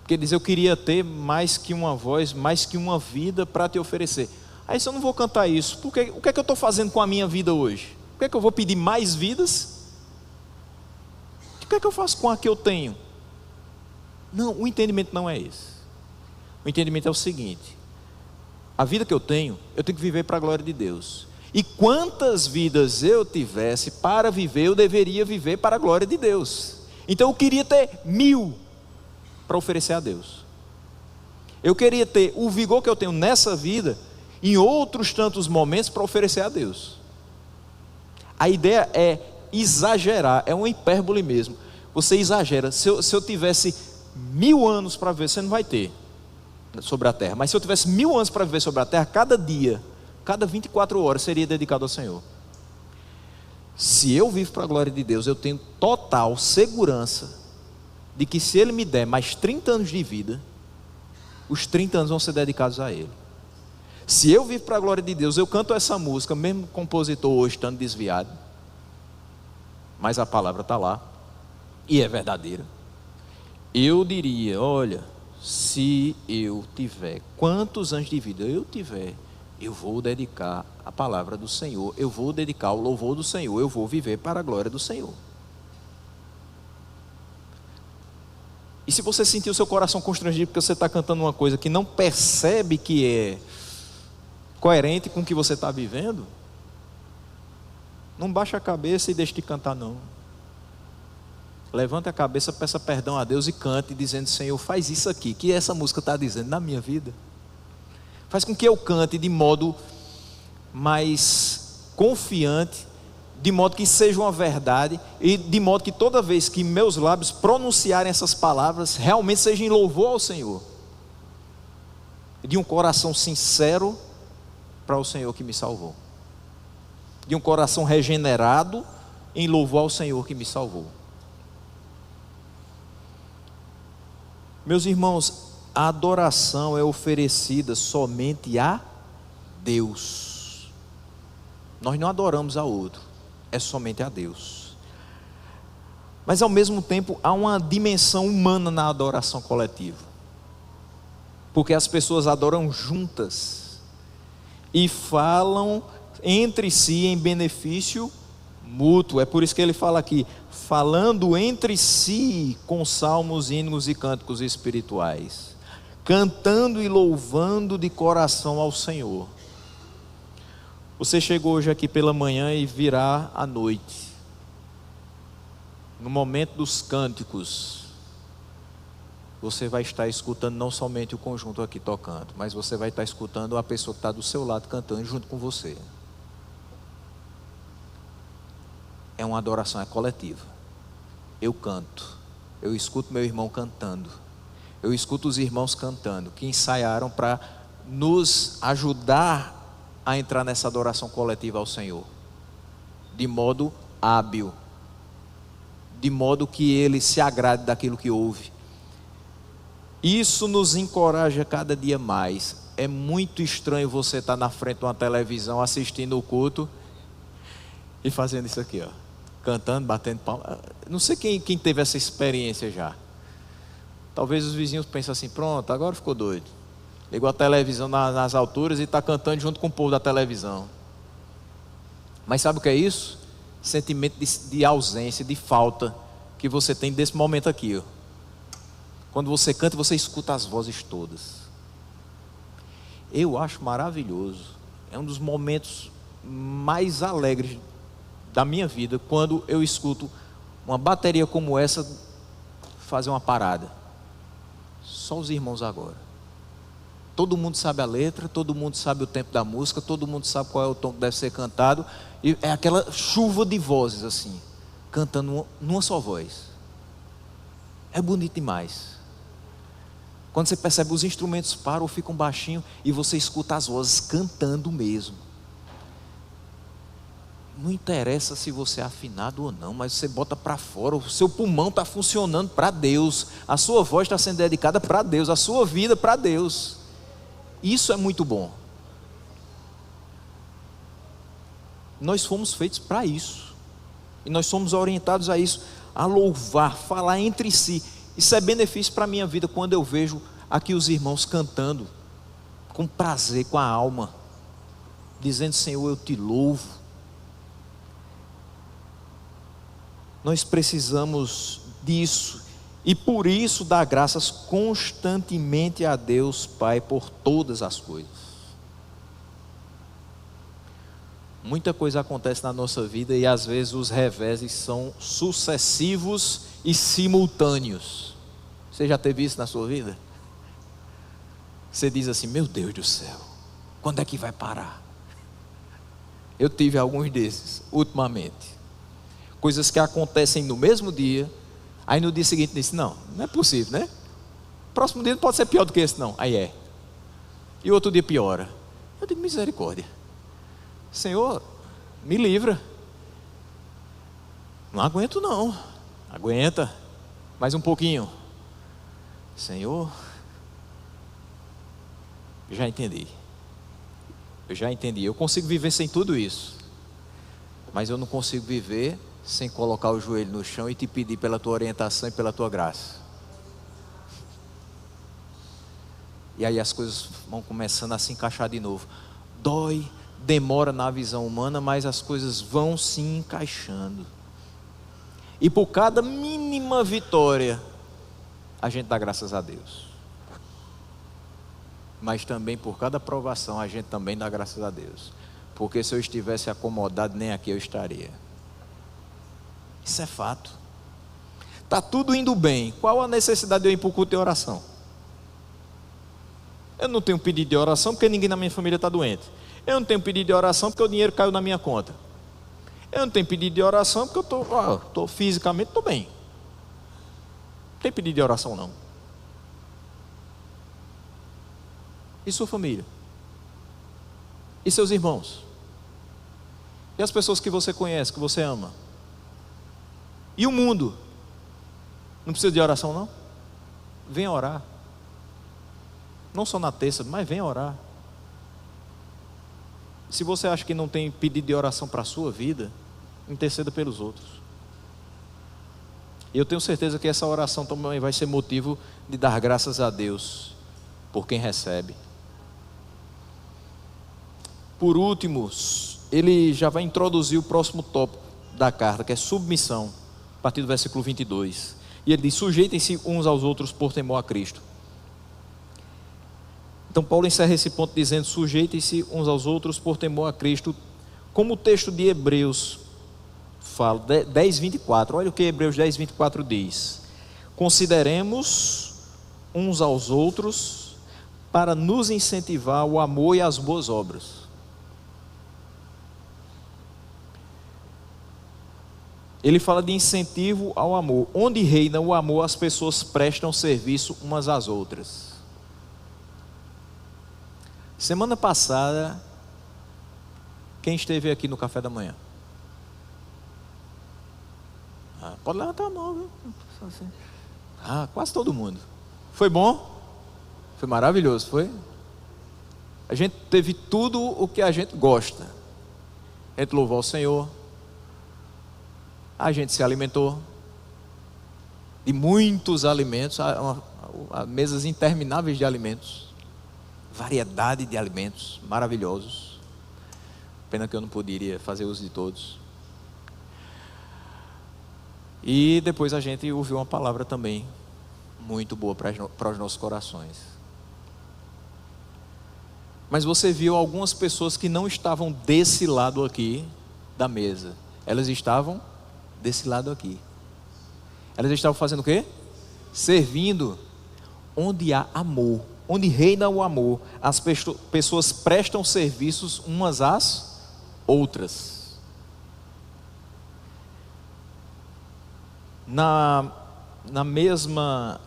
Porque diz, eu queria ter mais que uma voz, mais que uma vida para te oferecer. Aí se eu não vou cantar isso, o que é que eu estou fazendo com a minha vida hoje? Por que é que eu vou pedir mais vidas? O que é que eu faço com a que eu tenho? Não, o entendimento não é esse. O entendimento é o seguinte: a vida que eu tenho que viver para a glória de Deus. E quantas vidas eu tivesse para viver, eu deveria viver para a glória de Deus. Então eu queria ter 1000 para oferecer a Deus. Eu queria ter o vigor que eu tenho nessa vida em outros tantos momentos para oferecer a Deus. A ideia é exagerar, é uma hipérbole mesmo. Você exagera. Se eu tivesse 1000 anos para viver, você não vai ter sobre a terra. Mas se eu tivesse 1000 anos para viver sobre a terra, cada dia, cada 24 horas seria dedicado ao Senhor. Se eu vivo para a glória de Deus, eu tenho total segurança de que se Ele me der mais 30 anos de vida, os 30 anos vão ser dedicados a Ele. Se eu vivo para a glória de Deus, eu canto essa música, mesmo o compositor hoje estando desviado, mas a palavra está lá, e é verdadeira. Eu diria, olha, se eu tiver, quantos anos de vida eu tiver, eu vou dedicar a palavra do Senhor, eu vou dedicar o louvor do Senhor, eu vou viver para a glória do Senhor. E se você sentir o seu coração constrangido porque você está cantando uma coisa que não percebe que é coerente com o que você está vivendo, não baixa a cabeça e deixe de cantar não. Levante a cabeça, peça perdão a Deus e cante, dizendo, Senhor, faz isso aqui, que essa música está dizendo na minha vida. Faz com que eu cante de modo mais confiante, de modo que seja uma verdade, e de modo que toda vez que meus lábios pronunciarem essas palavras, realmente seja em louvor ao Senhor. De um coração sincero para o Senhor que me salvou. De um coração regenerado em louvor ao Senhor que me salvou. Meus irmãos, a adoração é oferecida somente a Deus. Nós não adoramos a outro, é somente a Deus. Mas ao mesmo tempo há uma dimensão humana na adoração coletiva, porque as pessoas adoram juntas e falam entre si em benefício mútuo. É por isso que ele fala aqui, falando entre si com salmos, hinos e cânticos espirituais, cantando e louvando de coração ao Senhor. Você chegou hoje aqui pela manhã e virá à noite, no momento dos cânticos, você vai estar escutando não somente o conjunto aqui tocando, mas você vai estar escutando a pessoa que está do seu lado cantando junto com você. É uma adoração, é coletiva. Eu canto, eu escuto meu irmão cantando, eu escuto os irmãos cantando, que ensaiaram para nos ajudar a entrar nessa adoração coletiva ao Senhor, de modo hábil, de modo que Ele se agrade daquilo que ouve. Isso nos encoraja cada dia mais. É muito estranho você estar na frente de uma televisão assistindo o culto e fazendo isso aqui, ó, cantando, batendo palma. Não sei quem teve essa experiência já. Talvez os vizinhos pensem assim, pronto, agora ficou doido. Ligou a televisão nas alturas e está cantando junto com o povo da televisão. Mas sabe o que é isso? Sentimento de ausência, de falta que você tem desse momento aqui, ó. Quando você canta, você escuta as vozes todas. Eu acho maravilhoso. É um dos momentos mais alegres da minha vida, quando eu escuto uma bateria como essa fazer uma parada. Só os irmãos agora. Todo mundo sabe a letra, todo mundo sabe o tempo da música, todo mundo sabe qual é o tom que deve ser cantado. E é aquela chuva de vozes assim, cantando numa só voz. É bonito demais. Quando você percebe os instrumentos param ou ficam baixinho e você escuta as vozes cantando mesmo. Não interessa se você é afinado ou não, mas você bota para fora, o seu pulmão está funcionando para Deus, a sua voz está sendo dedicada para Deus, a sua vida para Deus. Isso é muito bom. Nós fomos feitos para isso, e nós somos orientados a isso, a louvar, falar entre si. Isso é benefício para a minha vida, quando eu vejo aqui os irmãos cantando com prazer, com a alma, dizendo: Senhor, eu te louvo. Nós precisamos disso, e por isso dar graças constantemente a Deus Pai por todas as coisas. Muita coisa acontece na nossa vida e às vezes os reveses são sucessivos e simultâneos. Você já teve isso na sua vida? Você diz assim: meu Deus do céu, quando é que vai parar? Eu tive alguns desses ultimamente. Coisas que acontecem no mesmo dia, aí no dia seguinte disse: não é possível, né? Próximo dia não pode ser pior do que esse não. Aí é. E outro dia piora. Eu digo: misericórdia, Senhor, me livra. Não aguento não. Aguenta mais um pouquinho. Senhor, eu já entendi. Eu consigo viver sem tudo isso, mas eu não consigo viver sem colocar o joelho no chão e te pedir pela tua orientação e pela tua graça. E aí as coisas vão começando a se encaixar de novo. Dói, demora na visão humana, mas as coisas vão se encaixando. E por cada mínima vitória, a gente dá graças a Deus. Mas também por cada provação, a gente também dá graças a Deus. Porque se eu estivesse acomodado, nem aqui eu estaria. Isso é fato. Está tudo indo bem. Qual a necessidade de eu ir para o culto de oração? Eu não tenho pedido de oração porque ninguém na minha família está doente. Eu não tenho pedido de oração porque o dinheiro caiu na minha conta. Eu não tenho pedido de oração porque eu estou fisicamente bem. Não tem pedido de oração não. E sua família? E seus irmãos? E as pessoas que você conhece, que você ama? E o mundo? Não precisa de oração não? Venha orar. Não só na terça, mas venha orar. Se você acha que não tem pedido de oração para a sua vida, interceda pelos outros. E eu tenho certeza que essa oração também vai ser motivo de dar graças a Deus por quem recebe. Por último, ele já vai introduzir o próximo tópico da carta, que é submissão, a partir do versículo 22. E ele diz: sujeitem-se uns aos outros por temor a Cristo. Então Paulo encerra esse ponto dizendo: sujeitem-se uns aos outros por temor a Cristo, como o texto de Hebreus fala, 10:24. Olha o que Hebreus 10:24 diz: consideremos uns aos outros para nos incentivar ao amor e às boas obras. Ele fala de incentivo ao amor. Onde reina o amor, as pessoas prestam serviço umas às outras. Semana passada, quem esteve aqui no café da manhã? Pode levantar a mão, viu? Quase todo mundo. Foi bom? Foi maravilhoso, foi? A gente teve tudo o que a gente gosta. A gente louvou ao Senhor. A gente se alimentou de muitos alimentos, mesas intermináveis de alimentos, variedade de alimentos maravilhosos. Pena que eu não poderia fazer uso de todos. E depois a gente ouviu uma palavra também muito boa para os nossos corações. Mas você viu algumas pessoas que não estavam desse lado aqui da mesa. Elas estavam desse lado aqui. Elas estavam fazendo o quê? Servindo. Onde há amor, onde reina o amor, as pessoas prestam serviços umas às outras. Na mesma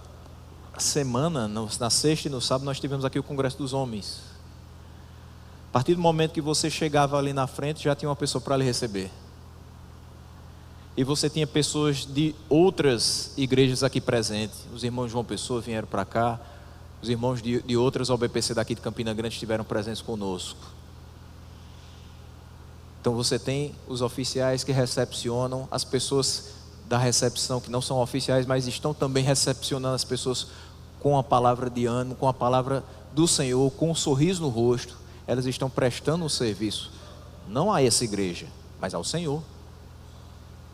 semana, na sexta e no sábado, nós tivemos aqui o Congresso dos Homens. A partir do momento que você chegava ali na frente, já tinha uma pessoa para lhe receber. E você tinha pessoas de outras igrejas aqui presentes. Os irmãos de João Pessoa vieram para cá. Os irmãos de outras OBPC daqui de Campina Grande estiveram presentes conosco. Então você tem os oficiais que recepcionam, as pessoas da recepção que não são oficiais, mas estão também recepcionando as pessoas com a palavra de ânimo, com a palavra do Senhor, com um sorriso no rosto. Elas estão prestando um serviço, não a essa igreja, mas ao Senhor.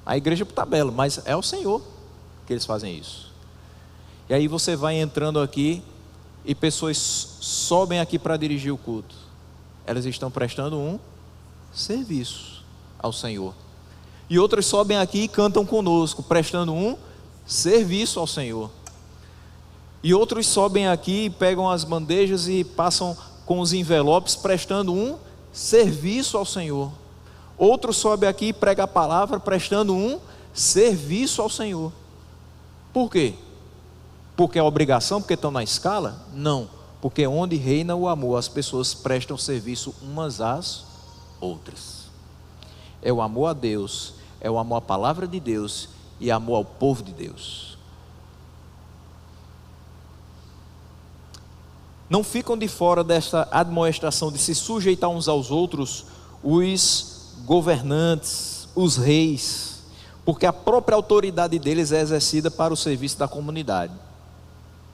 A igreja está bela, mas é ao Senhor que eles fazem isso. E aí você vai entrando aqui e pessoas sobem aqui para dirigir o culto. Elas estão prestando um serviço ao Senhor. E outras sobem aqui e cantam conosco, prestando um serviço ao Senhor. E outros sobem aqui e pegam as bandejas e passam com os envelopes, prestando um serviço ao Senhor. Outro sobe aqui e prega a palavra, prestando um serviço ao Senhor. Por quê? Porque é obrigação, porque estão na escala? Não, porque onde reina o amor, as pessoas prestam serviço umas às outras. É o amor a Deus, é o amor à palavra de Deus e amor ao povo de Deus. Não ficam de fora desta admoestação de se sujeitar uns aos outros os governantes, os reis, porque a própria autoridade deles é exercida para o serviço da comunidade.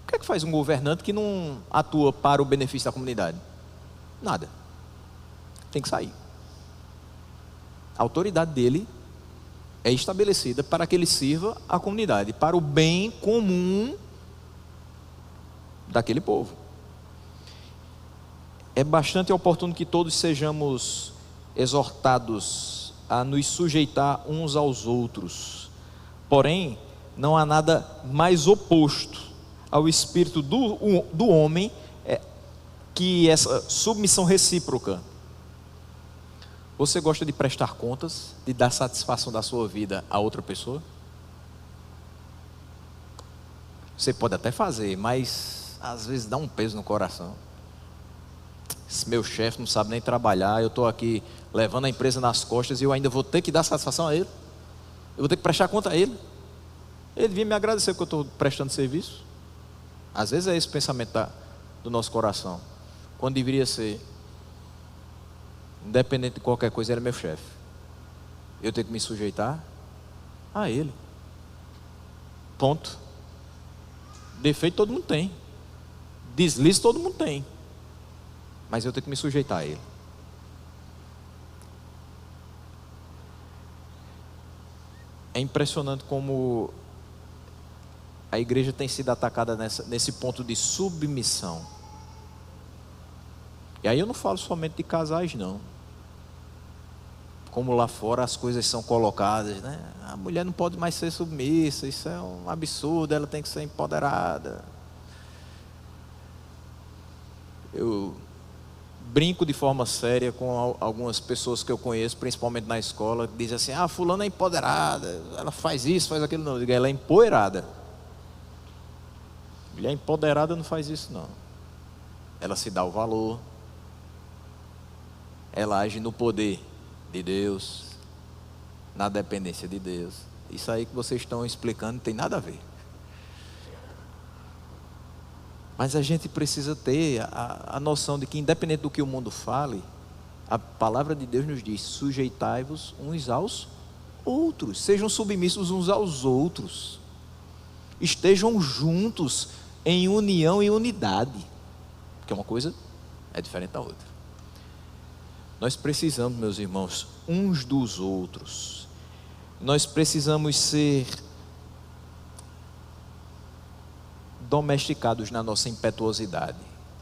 O que é que faz um governante que não atua para o benefício da comunidade? Nada. Tem que sair. A autoridade dele é estabelecida para que ele sirva a comunidade, para o bem comum daquele povo. É bastante oportuno que todos sejamos exortados a nos sujeitar uns aos outros. Porém, não há nada mais oposto ao espírito do homem que essa submissão recíproca. Você gosta de prestar contas, de dar satisfação da sua vida a outra pessoa? Você pode até fazer, mas às vezes dá um peso no coração. Esse meu chefe não sabe nem trabalhar, eu estou aqui levando a empresa nas costas e eu ainda vou ter que dar satisfação a ele. Eu vou ter que prestar conta a ele. Ele vinha me agradecer porque eu estou prestando serviço. Às vezes é esse o pensamento do nosso coração. Quando deveria ser, independente de qualquer coisa, ele é meu chefe. Eu tenho que me sujeitar a ele. Ponto. Defeito todo mundo tem. Deslize todo mundo tem. Mas eu tenho que me sujeitar a ele. É impressionante como a igreja tem sido atacada nesse ponto de submissão. E aí eu não falo somente de casais, não. Como lá fora as coisas são colocadas, né? A mulher não pode mais ser submissa, isso é um absurdo, ela tem que ser empoderada. Eu brinco de forma séria com algumas pessoas que eu conheço, principalmente na escola, que dizem assim: fulana é empoderada, ela faz isso, faz aquilo. Não, eu digo, ela é empoeirada. Mulher empoderada não faz isso, não. Ela se dá o valor, ela age no poder de Deus, na dependência de Deus. Isso aí que vocês estão explicando não tem nada a ver. Mas a gente precisa ter a noção de que, independente do que o mundo fale, a palavra de Deus nos diz: sujeitai-vos uns aos outros, sejam submissos uns aos outros, estejam juntos em união e unidade, porque uma coisa é diferente da outra. Nós precisamos, meus irmãos, uns dos outros. Nós precisamos ser domesticados na nossa impetuosidade.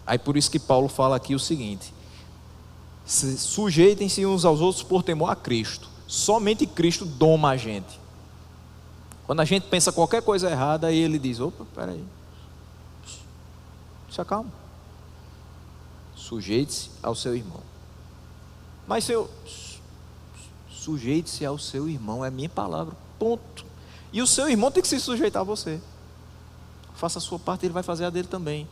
Aí por isso que Paulo fala aqui o seguinte: sujeitem-se uns aos outros por temor a Cristo. Somente Cristo doma a gente. Quando a gente pensa qualquer coisa errada, aí ele diz: opa, peraí, se acalma, sujeite-se ao seu irmão. Mas sujeite-se ao seu irmão, é minha palavra, ponto. E o seu irmão tem que se sujeitar a você. Faça a sua parte, ele vai fazer a dele também.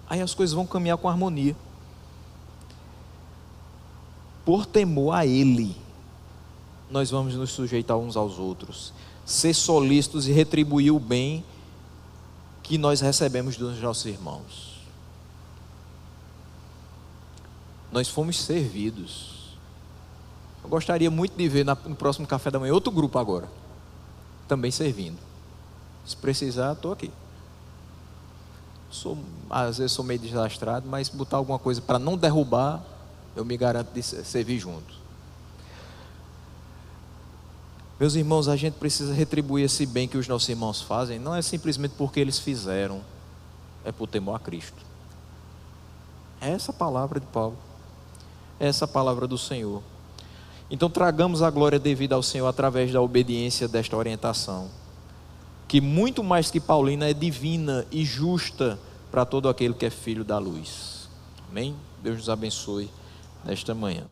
Aí as coisas vão caminhar com harmonia. Por temor a ele, nós vamos nos sujeitar uns aos outros, ser solícitos e retribuir o bem que nós recebemos dos nossos irmãos. Nós fomos servidos. Eu gostaria muito de ver no próximo café da manhã outro grupo agora, também servindo. Se precisar, estou aqui. Às vezes sou meio desastrado, mas botar alguma coisa para não derrubar, eu me garanto de servir junto. Meus irmãos, a gente precisa retribuir esse bem que os nossos irmãos fazem, não é simplesmente porque eles fizeram, é por temor a Cristo. É essa a palavra de Paulo, é essa a palavra do Senhor. Então tragamos a glória devida ao Senhor através da obediência desta orientação, que muito mais que paulina é divina e justa para todo aquele que é filho da luz. Amém? Deus nos abençoe nesta manhã.